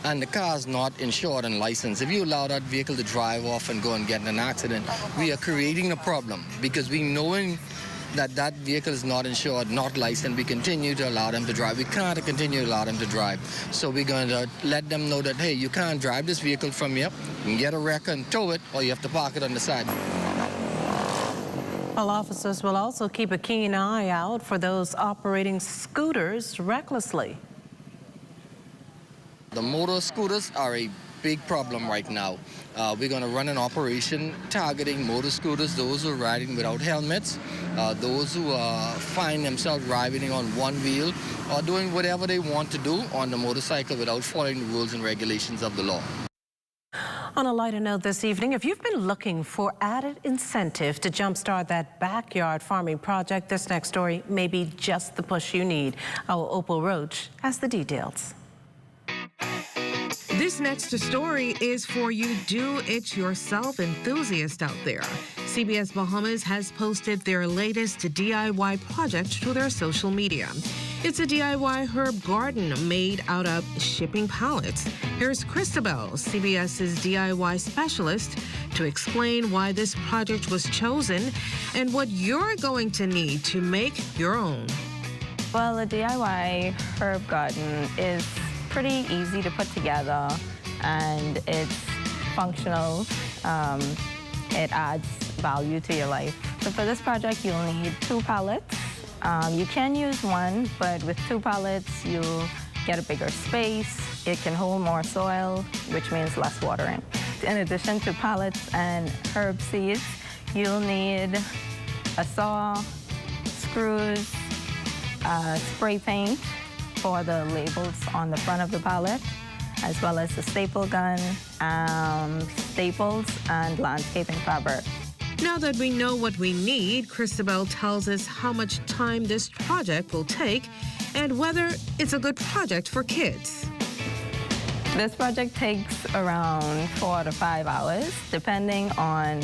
and the car is not insured and licensed, if you allow that vehicle to drive off and go and get in an accident, we are creating a problem because we knowing that vehicle is not insured, not licensed, we continue to allow them to drive. We can't continue to allow them to drive. So we're going to let them know that, hey, you can't drive this vehicle from here. You can get a wreck and tow it, or you have to park it on the side. Well, officers will also keep a keen eye out for those operating scooters recklessly. The motor scooters are a big problem right now. We're going to run an operation targeting motor scooters, those who are riding without helmets, those who find themselves riding on one wheel or doing whatever they want to do on the motorcycle without following the rules and regulations of the law. On a lighter note this evening, if you've been looking for added incentive to jumpstart that backyard farming project, this next story may be just the push you need. Our Opal Roach has the details. This next story is for you do-it-yourself enthusiasts out there. CBS Bahamas has posted their latest DIY project to their social media. It's a DIY herb garden made out of shipping pallets. Here's Christabel, CBS's DIY specialist, to explain why this project was chosen and what you're going to need to make your own. Well, a DIY herb garden is pretty easy to put together, and it's functional. It adds value to your life. So for this project, you'll need 2 pallets. You can use 1, but with 2 pallets, you'll get a bigger space. It can hold more soil, which means less watering. In addition to pallets and herb seeds, you'll need a saw, screws, spray paint for the labels on the front of the pallet, as well as a staple gun, staples, and landscaping fabric. Now that we know what we need, Christabel tells us how much time this project will take and whether it's a good project for kids. This project takes around 4 to 5 hours, depending on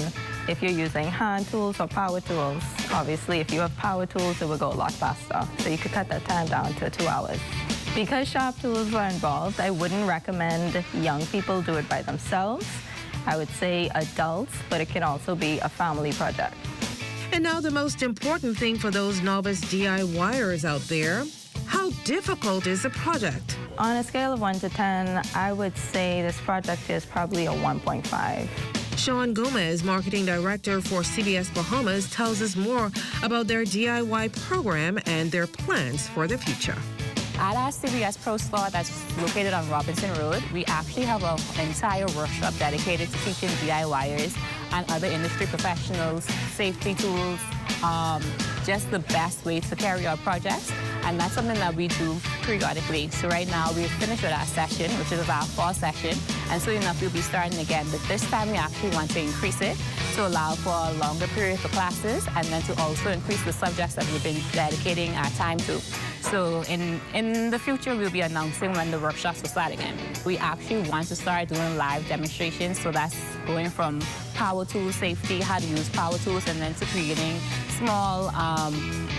if you're using hand tools or power tools. Obviously, if you have power tools, it will go a lot faster. So you could cut that time down to 2 hours. Because sharp tools are involved, I wouldn't recommend young people do it by themselves. I would say adults, but it can also be a family project. And now the most important thing for those novice DIYers out there, how difficult is the project? On a scale of 1 to 10, I would say this project is probably a 1.5. Sean Gomez, Marketing Director for CBS Bahamas, tells us more about their DIY program and their plans for the future. At our CBS Pro store that's located on Robinson Road, we actually have an entire workshop dedicated to teaching DIYers and other industry professionals safety tools, just the best way to carry out projects. And that's something that we do periodically. So right now we've finished with our session, which is our fall session. And soon enough we'll be starting again. But this time we actually want to increase it to allow for a longer period for classes and then to also increase the subjects that we've been dedicating our time to. So in the future, we'll be announcing when the workshops will start again. We actually want to start doing live demonstrations. So that's going from power tool safety, how to use power tools, and then to creating small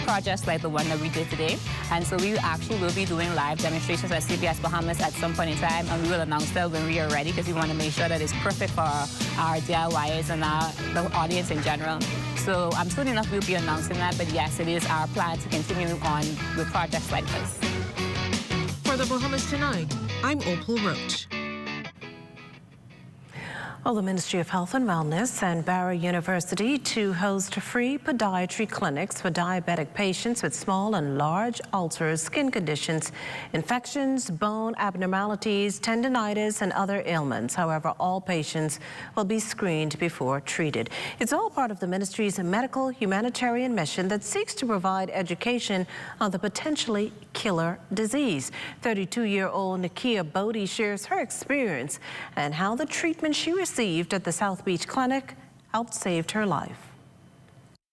projects like the one that we did today. And so we actually will be doing live demonstrations at CBS Bahamas at some point in time, and we will announce that when we are ready, because we want to make sure that it's perfect for our DIYers and the audience in general. So soon enough we'll be announcing that, but yes, it is our plan to continue on with projects like this. For the Bahamas Tonight, I'm Opal Roach. Well, the Ministry of Health and Wellness and Barrow University to host free podiatry clinics for diabetic patients with small and large ulcers, skin conditions, infections, bone abnormalities, tendinitis, and other ailments. However, all patients will be screened before treated. It's all part of the ministry's medical humanitarian mission that seeks to provide education on the potentially killer disease. 32-year-old Nakia Bodie shares her experience and how the treatment she received at the South Beach Clinic helped save her life.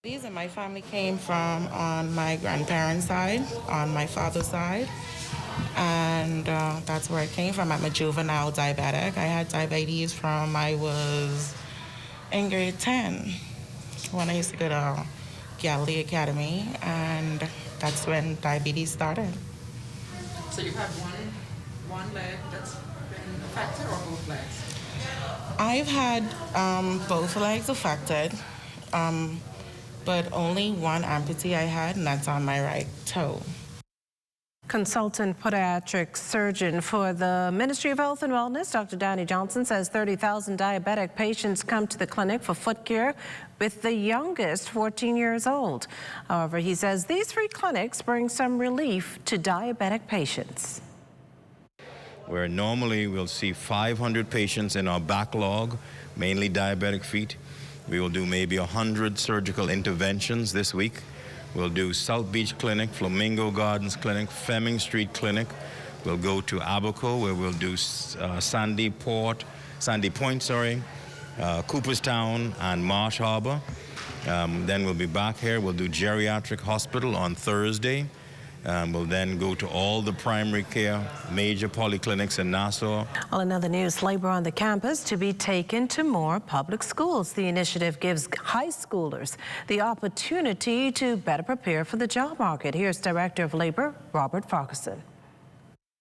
These and my family came from on my grandparents' side, on my father's side, and that's where it came from. I'm a juvenile diabetic. I had diabetes from I was in grade 10 when I used to go to Galilee Academy, and that's when diabetes started. So you've had one leg that's been affected, or both legs? I've had both legs affected, but only one amputee I had, and that's on my right toe. Consultant podiatric surgeon for the Ministry of Health and Wellness, Dr. Danny Johnson, says 30,000 diabetic patients come to the clinic for foot care, with the youngest 14 years old. However, he says these free clinics bring some relief to diabetic patients. Where normally we'll see 500 patients in our backlog, mainly diabetic feet. We will do maybe 100 surgical interventions this week. We'll do South Beach Clinic, Flamingo Gardens Clinic, Fleming Street Clinic. We'll go to Abaco, where we'll do Sandy Point, Cooperstown, and Marsh Harbor. Then we'll be back here. We'll do Geriatric Hospital on Thursday. We'll then go to all the primary care, major polyclinics in Nassau. Well, in other news, labor on the campus to be taken to more public schools. The initiative gives high schoolers the opportunity to better prepare for the job market. Here's Director of Labor, Robert Farquharson.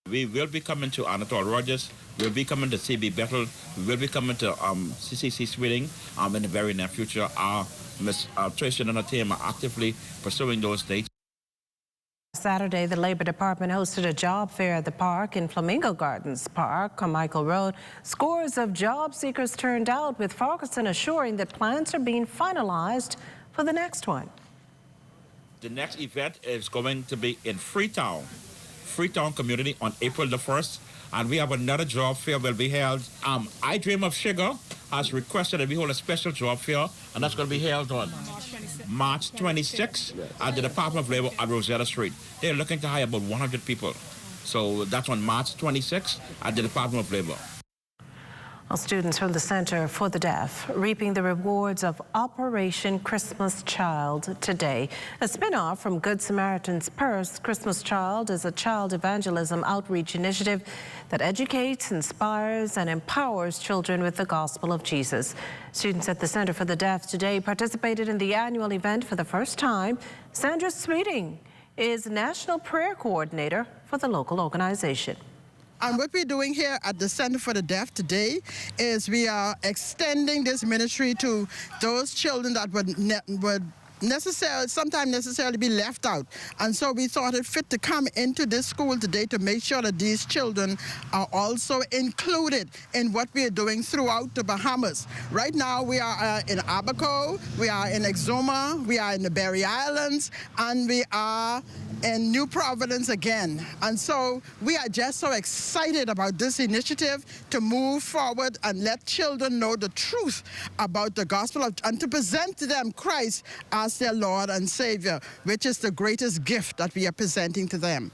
We will be coming to Anatole Rogers, we'll be coming to CB Bethel, we will be coming to CCC Swilling in the very near future. Ms. Tracy and her team are actively pursuing those dates. Saturday, the Labor Department hosted a job fair at the park in Flamingo Gardens Park, Carmichael Road. Scores of job seekers turned out, with Farquharson assuring that plans are being finalized for the next one. The next event is going to be in Freetown community on April the 1st, and we have another job fair will be held. I Dream of Sugar has requested that we hold a special job fair, and that's going to be held on March 26th at the Department of Labor at Rosetta Street. They're looking to hire about 100 people. So that's on March 26th at the Department of Labor. Well, students from the Center for the Deaf reaping the rewards of Operation Christmas Child today. A spin-off from Good Samaritan's Purse, Christmas Child is a child evangelism outreach initiative that educates, inspires, and empowers children with the gospel of Jesus. Students at the Center for the Deaf today participated in the annual event for the first time. Sandra Sweeting is National Prayer Coordinator for the local organization. And what we're doing here at the Center for the Deaf today is we are extending this ministry to those children that would sometimes necessarily be left out. And so we thought it fit to come into this school today to make sure that these children are also included in what we are doing throughout the Bahamas. Right now we are in Abaco, we are in Exuma, we are in the Berry Islands, and we are in New Providence again. And so we are just so excited about this initiative to move forward and let children know the truth about the gospel and to present to them Christ as their Lord and Savior, which is the greatest gift that we are presenting to them.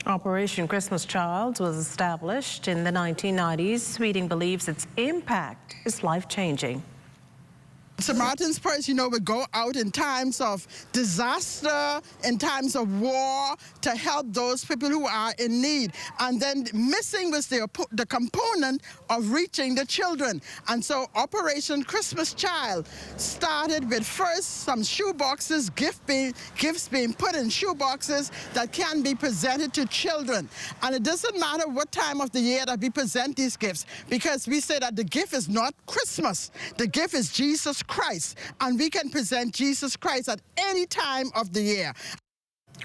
Operation Christmas Child was established in the 1990s. Sweeting believes its impact is life-changing. Samaritan's Purse, would go out in times of disaster, in times of war, to help those people who are in need. And then missing was the component of reaching the children. And so Operation Christmas Child started with first some shoe boxes, gifts being put in shoe boxes that can be presented to children. And it doesn't matter what time of the year that we present these gifts, because we say that the gift is not Christmas. The gift is Jesus Christ, and we can present Jesus Christ at any time of the year.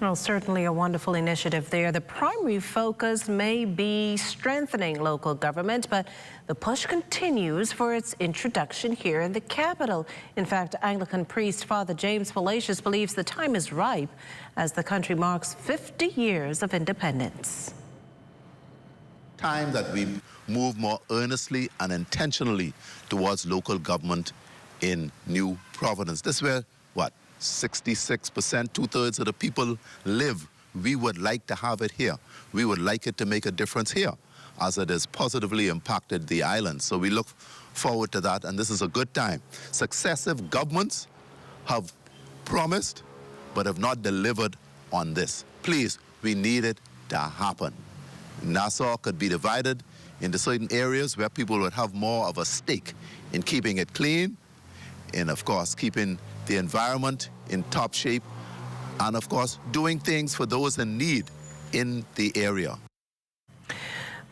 Well, certainly a wonderful initiative there. The primary focus may be strengthening local government, but the push continues for its introduction here in the capital. In fact, Anglican priest Father James Palacios believes the time is ripe as the country marks 50 years of independence. Time that we move more earnestly and intentionally towards local government in New Providence. This is where, 66%, two-thirds of the people live. We would like to have it here. We would like it to make a difference here, as it has positively impacted the island. So we look forward to that, and this is a good time. Successive governments have promised, but have not delivered on this. Please, we need it to happen. Nassau could be divided into certain areas where people would have more of a stake in keeping it clean, and of course keeping the environment in top shape, and of course doing things for those in need in the area.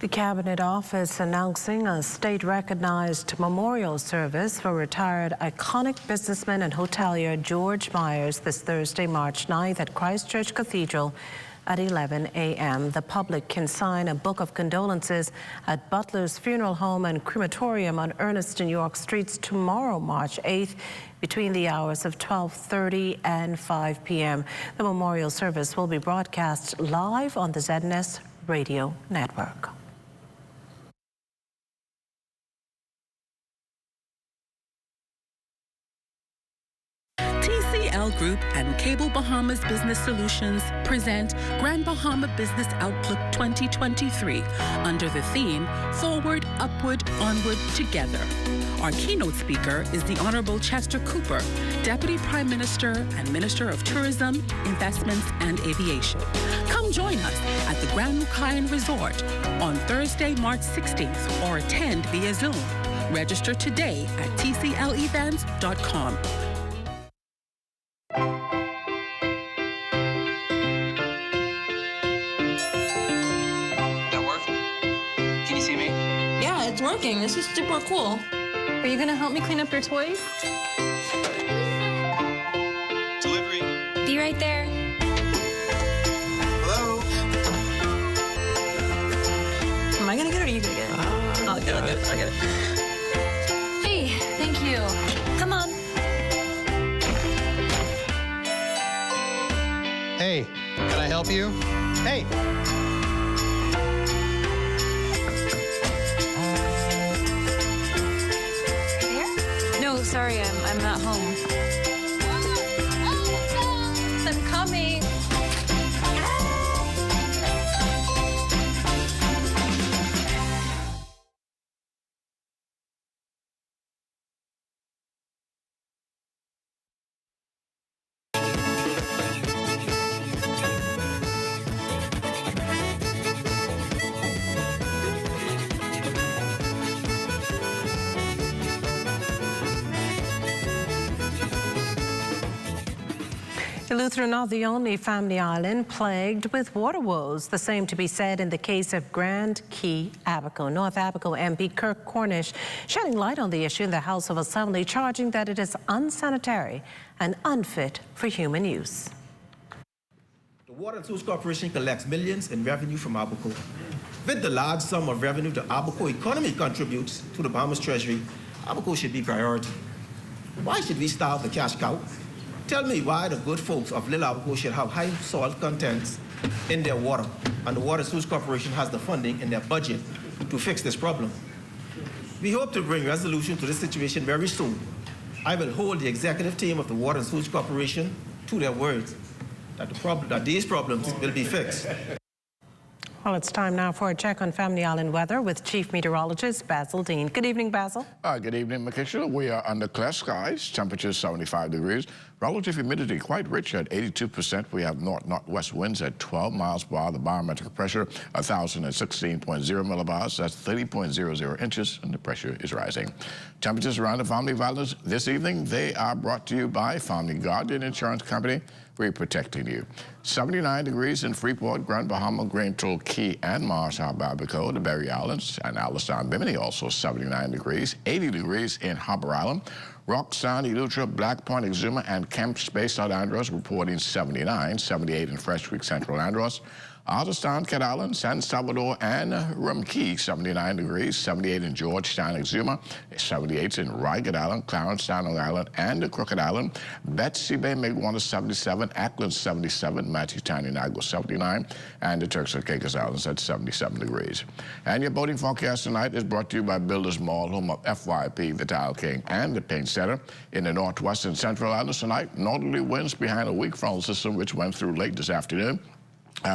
The Cabinet Office announcing a state-recognized memorial service for retired iconic businessman and hotelier George Myers this Thursday, March 9th at Christ Church Cathedral at 11 a.m. The public can sign a book of condolences at Butler's Funeral Home and Crematorium on Ernest and York Streets tomorrow, March 8th, between the hours of 12:30 and 5 p.m. The memorial service will be broadcast live on the ZNS Radio Network. Group and Cable Bahamas Business Solutions present Grand Bahama Business Outlook 2023 under the theme Forward, Upward, Onward, Together. Our keynote speaker is the Honorable Chester Cooper, Deputy Prime Minister and Minister of Tourism, Investments and Aviation. Come join us at the Grand Lucayan Resort on Thursday, March 16th, or attend via Zoom. Register today at tclevents.com. That work? Can you see me? Yeah, it's working. This is super cool. Are you gonna help me clean up your toys? Delivery. Be right there. Hello? Am I gonna get it or are you gonna get it? I'll get it. I'll get it. Hey, thank you. Come on. Hey, can I help you? Hey! No, sorry, I'm not home. I'm coming. Eleuthera, not the only family island plagued with water woes. The same to be said in the case of Grand Key, Abaco. North Abaco MP Kirk Cornish shedding light on the issue in the House of Assembly, charging that it is unsanitary and unfit for human use. The Water and Sewage Corporation collects millions in revenue from Abaco. With the large sum of revenue the Abaco economy contributes to the Bahamas Treasury, Abaco should be priority. Why should we starve the cash cow? Tell me why the good folks of Little Abaco should have high salt contents in their water, and the Water and Sewage Corporation has the funding in their budget to fix this problem. We hope to bring resolution to this situation very soon. I will hold the executive team of the Water and Sewage Corporation to their words that these problems will be fixed. Well, it's time now for a check on Family Island weather with Chief Meteorologist Basil Dean. Good evening, Basil. Good evening, Makisha. We are under clear skies, temperature 75 degrees, relative humidity quite rich at 82%. We have north-northwest winds at 12 miles per hour. The barometric pressure 1,016.0 millibars. That's 30.00 inches, and the pressure is rising. Temperatures around the Family Islands this evening, they are brought to you by Family Guardian Insurance Company. We're protecting you. 79 degrees in Freeport, Grand Bahama, Grand Toll, Key, and Marshall, Barbacoa, the Berry Islands, and Alistown, Bimini, also 79 degrees. 80 degrees in Harbour Island. Rock Sound, Eleuthera, Black Point, Exuma, and Kemp Space, South Andros, reporting 79, 78 in Fresh Creek, Central Andros. Alderstown, Cat Island, San Salvador, and Rum Key, 79 degrees, 78 in Georgetown, Exuma, 78 in Rygat Island, Clarence, Long Island, and the Crooked Island. Betsy Bay, Migwana, 77, Ackland, 77, Matchetown, Inago, 79, and the Turks and Caicos Islands at 77 degrees. And your boating forecast tonight is brought to you by Builders Mall, home of FYP, the Tile King, and the Paint Center. In the northwest and central islands tonight, northerly winds behind a weak frontal system which went through late this afternoon.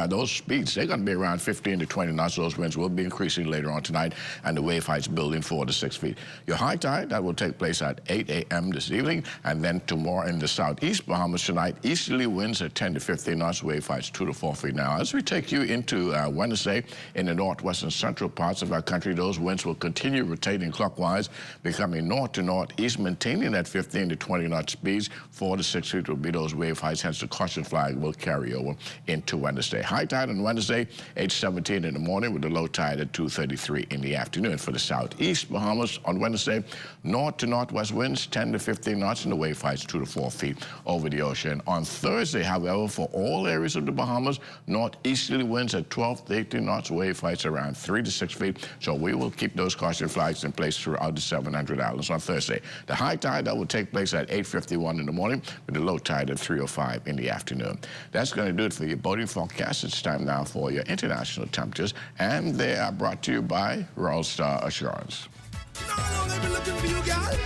Those speeds, they're going to be around 15 to 20 knots. Those winds will be increasing later on tonight, and the wave height's building 4 to 6 feet. Your high tide, that will take place at 8 a.m. this evening, and then tomorrow in the southeast Bahamas tonight, easterly winds at 10 to 15 knots, wave height's 2 to 4 feet. Now, as we take you into Wednesday, in the northwest and central parts of our country, those winds will continue rotating clockwise, becoming north to northeast, maintaining at 15 to 20 knot speeds. 4 to 6 feet will be those wave heights, hence the caution flag will carry over into Wednesday. High tide on Wednesday, 8:17 in the morning, with the low tide at 2:33 in the afternoon. For the southeast Bahamas on Wednesday, north to northwest winds 10 to 15 knots, and the wave heights 2 to 4 feet over the ocean. On Thursday, however, for all areas of the Bahamas, northeasterly winds at 12 to 18 knots, wave heights around 3 to 6 feet. So we will keep those caution flags in place throughout the 700 islands on Thursday. The high tide, that will take place at 8:51 in the morning, with the low tide at 3:05 in the afternoon. That's going to do it for your boating forecast. It's time now for your international temperatures, and they are brought to you by Royal Star Assurance. I've been looking for you, girl.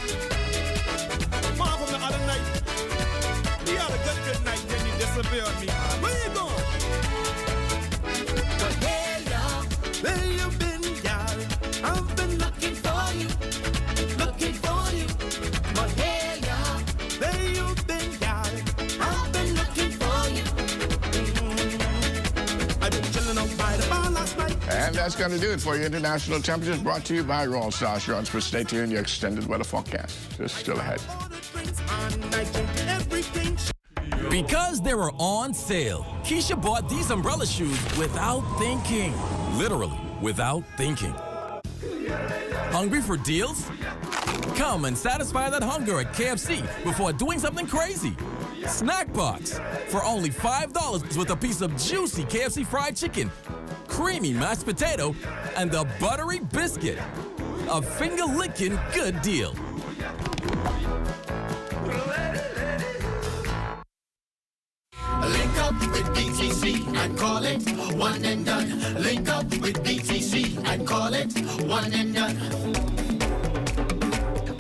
Mom, from the other night. We had a good night, then you disappeared on me. Where you going? Well, hey, y'all. Where you been, y'all? I've been looking for you. Looking for And that's going to do it for your international temperatures, brought to you by Royal Star Assurance. For stay tuned, your extended weather forecast is still ahead. Because they were on sale, Keisha bought these umbrella shoes without thinking. Literally, without thinking. Hungry for deals? Come and satisfy that hunger at KFC before doing something crazy. Snack Box for only $5 with a piece of juicy KFC fried chicken, creamy mashed potato, and the buttery biscuit. A finger-licking good deal. Link up with BTC and call it one and done. Link up with BTC and call it one and done.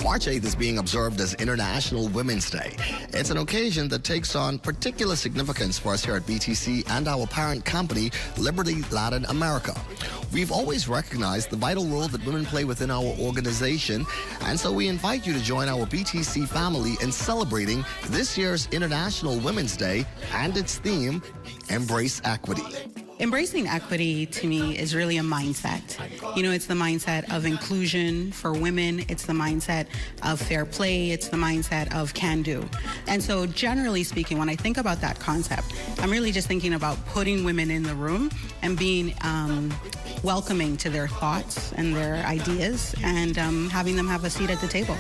March 8th is being observed as International Women's Day. It's an occasion that takes on particular significance for us here at BTC and our parent company, Liberty Latin America. We've always recognized the vital role that women play within our organization, and so we invite you to join our BTC family in celebrating this year's International Women's Day and its theme, Embrace Equity. Embracing equity, to me, is really a mindset. You know, it's the mindset of inclusion for women. It's the mindset of fair play. It's the mindset of can-do. And so, generally speaking, when I think about that concept, I'm really just thinking about putting women in the room and being welcoming to their thoughts and their ideas, and having them have a seat at the table.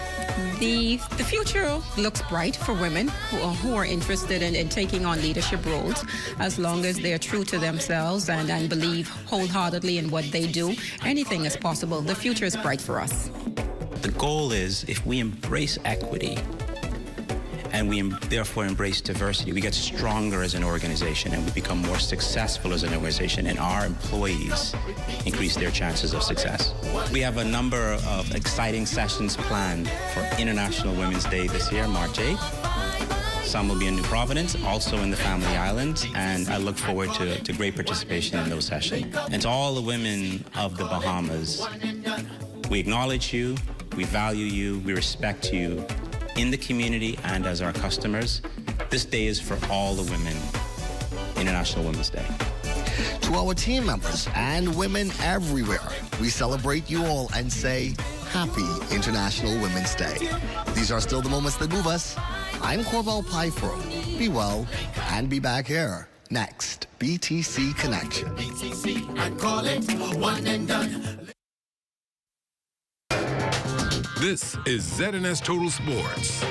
The future looks bright for women who are interested in taking on leadership roles, as long as they are true to themselves and believe wholeheartedly in what they do. Anything is possible. The future is bright for us. The goal is, if we embrace equity and we therefore embrace diversity, we get stronger as an organization and we become more successful as an organization, and our employees increase their chances of success. We have a number of exciting sessions planned for International Women's Day this year, March 8th. Some will be in New Providence, also in the Family Islands, and I look forward to great participation in those sessions. And to all the women of the Bahamas, we acknowledge you, we value you, we respect you in the community and as our customers. This day is for all the women, International Women's Day. To our team members and women everywhere, we celebrate you all and say, Happy International Women's Day. These are still the moments that move us. I'm Corbell Pifro. Be well and be back here. Next, BTC Connection. BTC and call it one and done. This is ZNS Total Sports.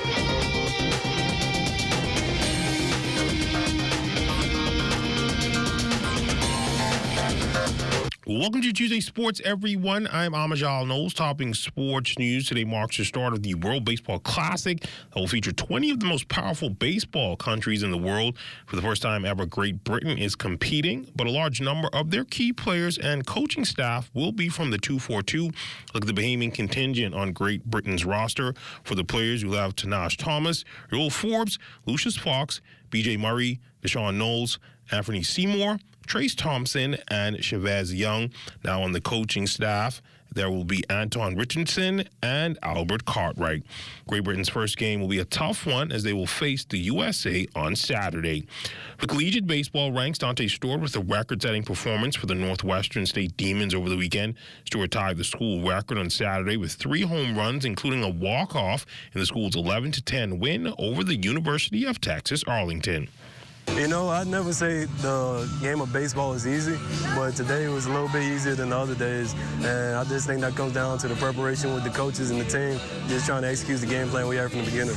Welcome to Tuesday Sports, everyone. I'm Amajal Knowles, topping sports news. Today marks the start of the World Baseball Classic that will feature 20 of the most powerful baseball countries in the world. For the first time ever, Great Britain is competing, but a large number of their key players and coaching staff will be from the 242. Look at the Bahamian contingent on Great Britain's roster. For the players, you'll have Tanash Thomas, Earl Forbes, Lucius Fox, B.J. Murray, Deshaun Knowles, Anthony Seymour, Trace Thompson, and Chavez Young. Now on the coaching staff, there will be Anton Richardson and Albert Cartwright. Great Britain's first game will be a tough one as they will face the USA on Saturday. For collegiate baseball, ranks Dante Stewart with a record-setting performance for the Northwestern State Demons over the weekend. Stewart tied the school record on Saturday with 3 home runs, including a walk-off in the school's 11-10 win over the University of Texas Arlington. You know, I'd never say the game of baseball is easy, but today was a little bit easier than the other days. And I just think that comes down to the preparation with the coaches and the team, just trying to execute the game plan we had from the beginning.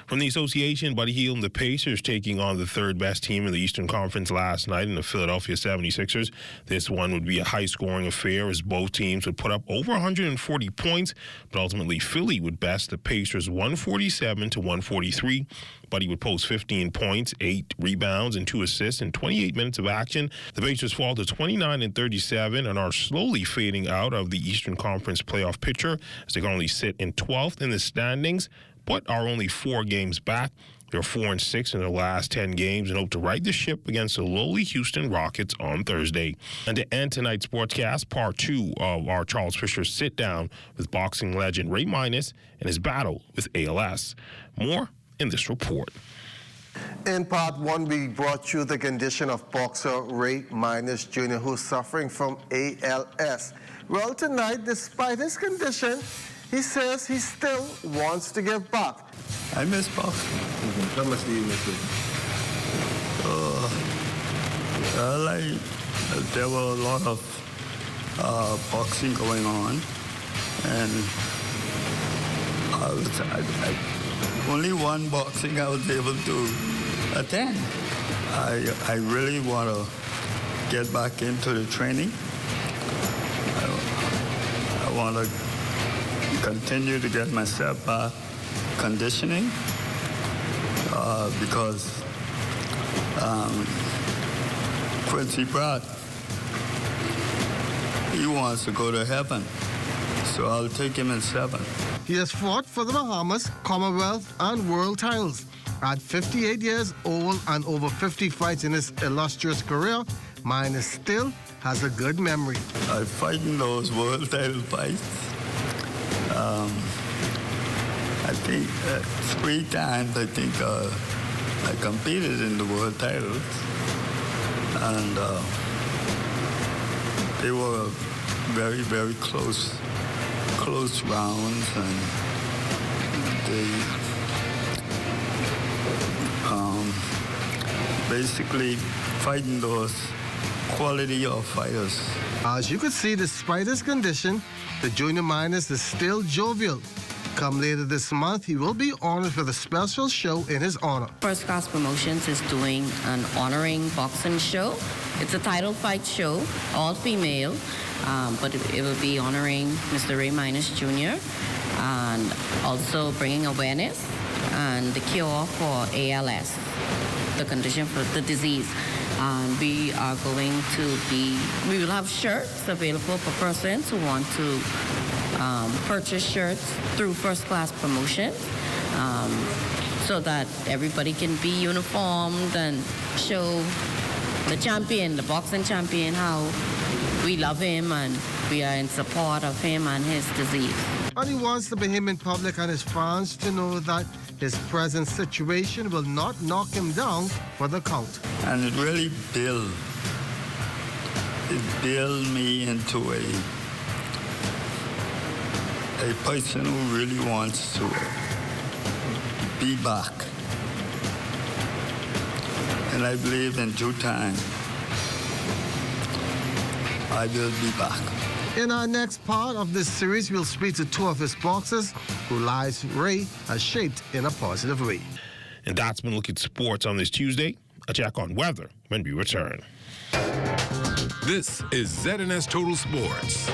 From the association, Buddy Hield and the Pacers taking on the third-best team in the Eastern Conference last night in the Philadelphia 76ers. This one would be a high-scoring affair as both teams would put up over 140 points, but ultimately Philly would best the Pacers 147-143. Buddy would post 15 points, 8 rebounds, and 2 assists in 28 minutes of action. The Pacers fall to 29-37 and are slowly fading out of the Eastern Conference playoff picture as they can only sit in 12th in the standings, but are only 4 games back. They're 4-6 in their last 10 games and hope to right the ship against the lowly Houston Rockets on Thursday. And to end tonight's sportscast, part 2 of our Charles Fisher sit-down with boxing legend Ray Minus and his battle with ALS. More in this report. In part one, we brought you the condition of boxer Ray Minus Jr., who's suffering from ALS. Well, tonight, despite his condition, he says he still wants to give back. I miss boxing. How much do you miss it? There were a lot of boxing going on, and only one boxing I was able to attend. I really want to get back into the training. I want to continue to get myself back conditioning because Quincy Pratt, he wants to go to heaven, so I'll take him in 7. He has fought for the Bahamas, Commonwealth, and World titles. At 58 years old and over 50 fights in his illustrious career, Minus still has a good memory. I fight in those world title fights. I think 3 times, I competed in the world titles. And they were very, very close rounds, and they basically fighting those quality of fighters. As you can see, despite his condition, the Junior Minus is still jovial. Come later this month, he will be honored with a special show in his honor. First Class Promotions is doing an honoring boxing show. It's a title fight show, all female, but it will be honoring Mr. Ray Minus Jr. and also bringing awareness and the cure for ALS, the condition for the disease. And we are going to we will have shirts available for persons who want to purchase shirts through First Class Promotion, so that everybody can be uniformed and show the champion, the boxing champion, how we love him and we are in support of him and his disease. And he wants the Bahamian public and his fans to know that his present situation will not knock him down for the count. And it really built me into a person who really wants to be back. And I believe in due time, I will be back. In our next part of this series, we'll speak to 2 of his boxers whose lives Ray has shaped in a positive way. And that's been Look at Sports on this Tuesday. A check on weather when we return. This is ZNS Total Sports.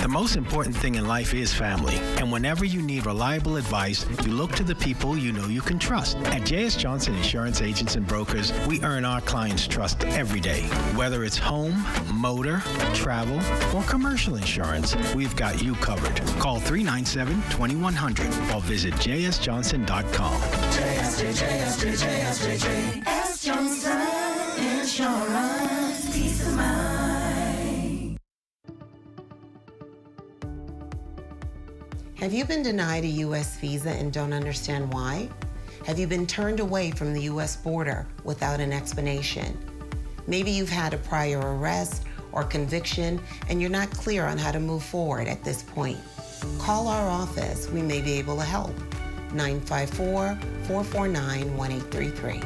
The most important thing in life is family. And whenever you need reliable advice, you look to the people you know you can trust. At J.S. Johnson Insurance Agents and Brokers, we earn our clients' trust every day. Whether it's home, motor, travel, or commercial insurance, we've got you covered. Call 397-2100 or visit jsjohnson.com. J.S. Johnson Insurance. Peace of mind. Have you been denied a U.S. visa and don't understand why? Have you been turned away from the U.S. border without an explanation? Maybe you've had a prior arrest or conviction and you're not clear on how to move forward at this point. Call our office. We may be able to help. 954-449-1833.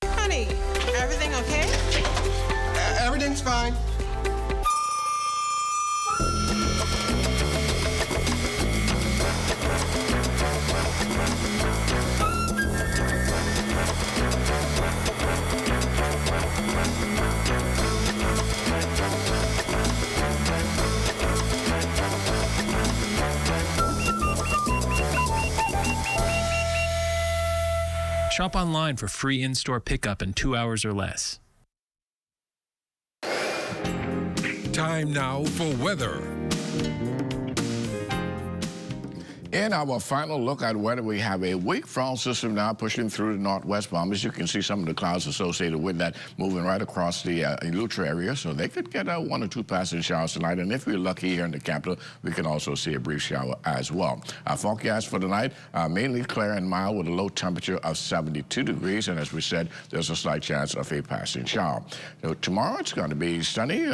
Honey, everything okay? Everything's fine. Shop online for free in-store pickup in 2 hours or less. Time now for weather. In our final look at weather, we have a weak front system now pushing through the northwest bombers. You can see some of the clouds associated with that moving right across the Eleuthera area, so they could get 1 or 2 passing showers tonight. And if we're lucky here in the capital, we can also see a brief shower as well. Our forecast for tonight, mainly clear and mild with a low temperature of 72 degrees. And as we said, there's a slight chance of a passing shower. So tomorrow, it's going to be sunny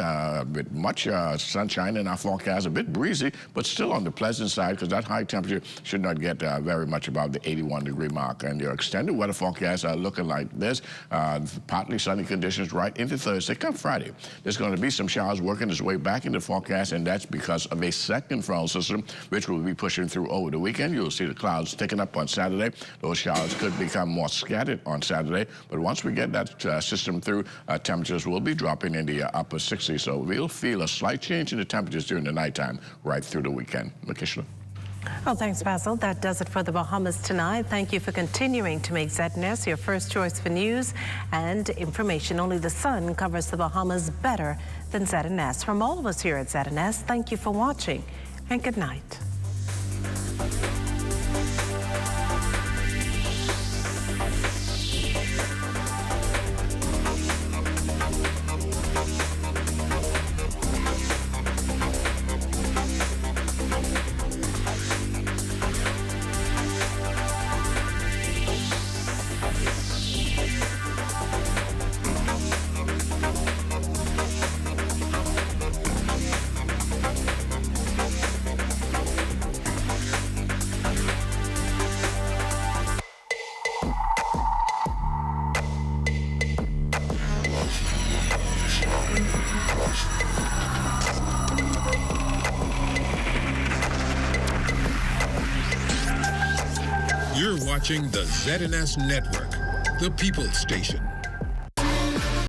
with much sunshine in our forecast, a bit breezy, but still on the pleasant side because that high temperature should not get very much above the 81-degree mark. And your extended weather forecasts are looking like this. Partly sunny conditions right into Thursday. Come Friday, there's going to be some showers working its way back into the forecast, and that's because of a second frontal system, which will be pushing through over the weekend. You'll see the clouds ticking up on Saturday. Those showers could become more scattered on Saturday. But once we get that system through, temperatures will be dropping in the upper 60s. So we'll feel a slight change in the temperatures during the nighttime right through the weekend. Makishla. Well, thanks, Basil. That does it for the Bahamas tonight. Thank you for continuing to make ZNS your first choice for news and information. Only the sun covers the Bahamas better than ZNS. From all of us here at ZNS, thank you for watching and good night. You're watching the ZNS Network, the People's Station.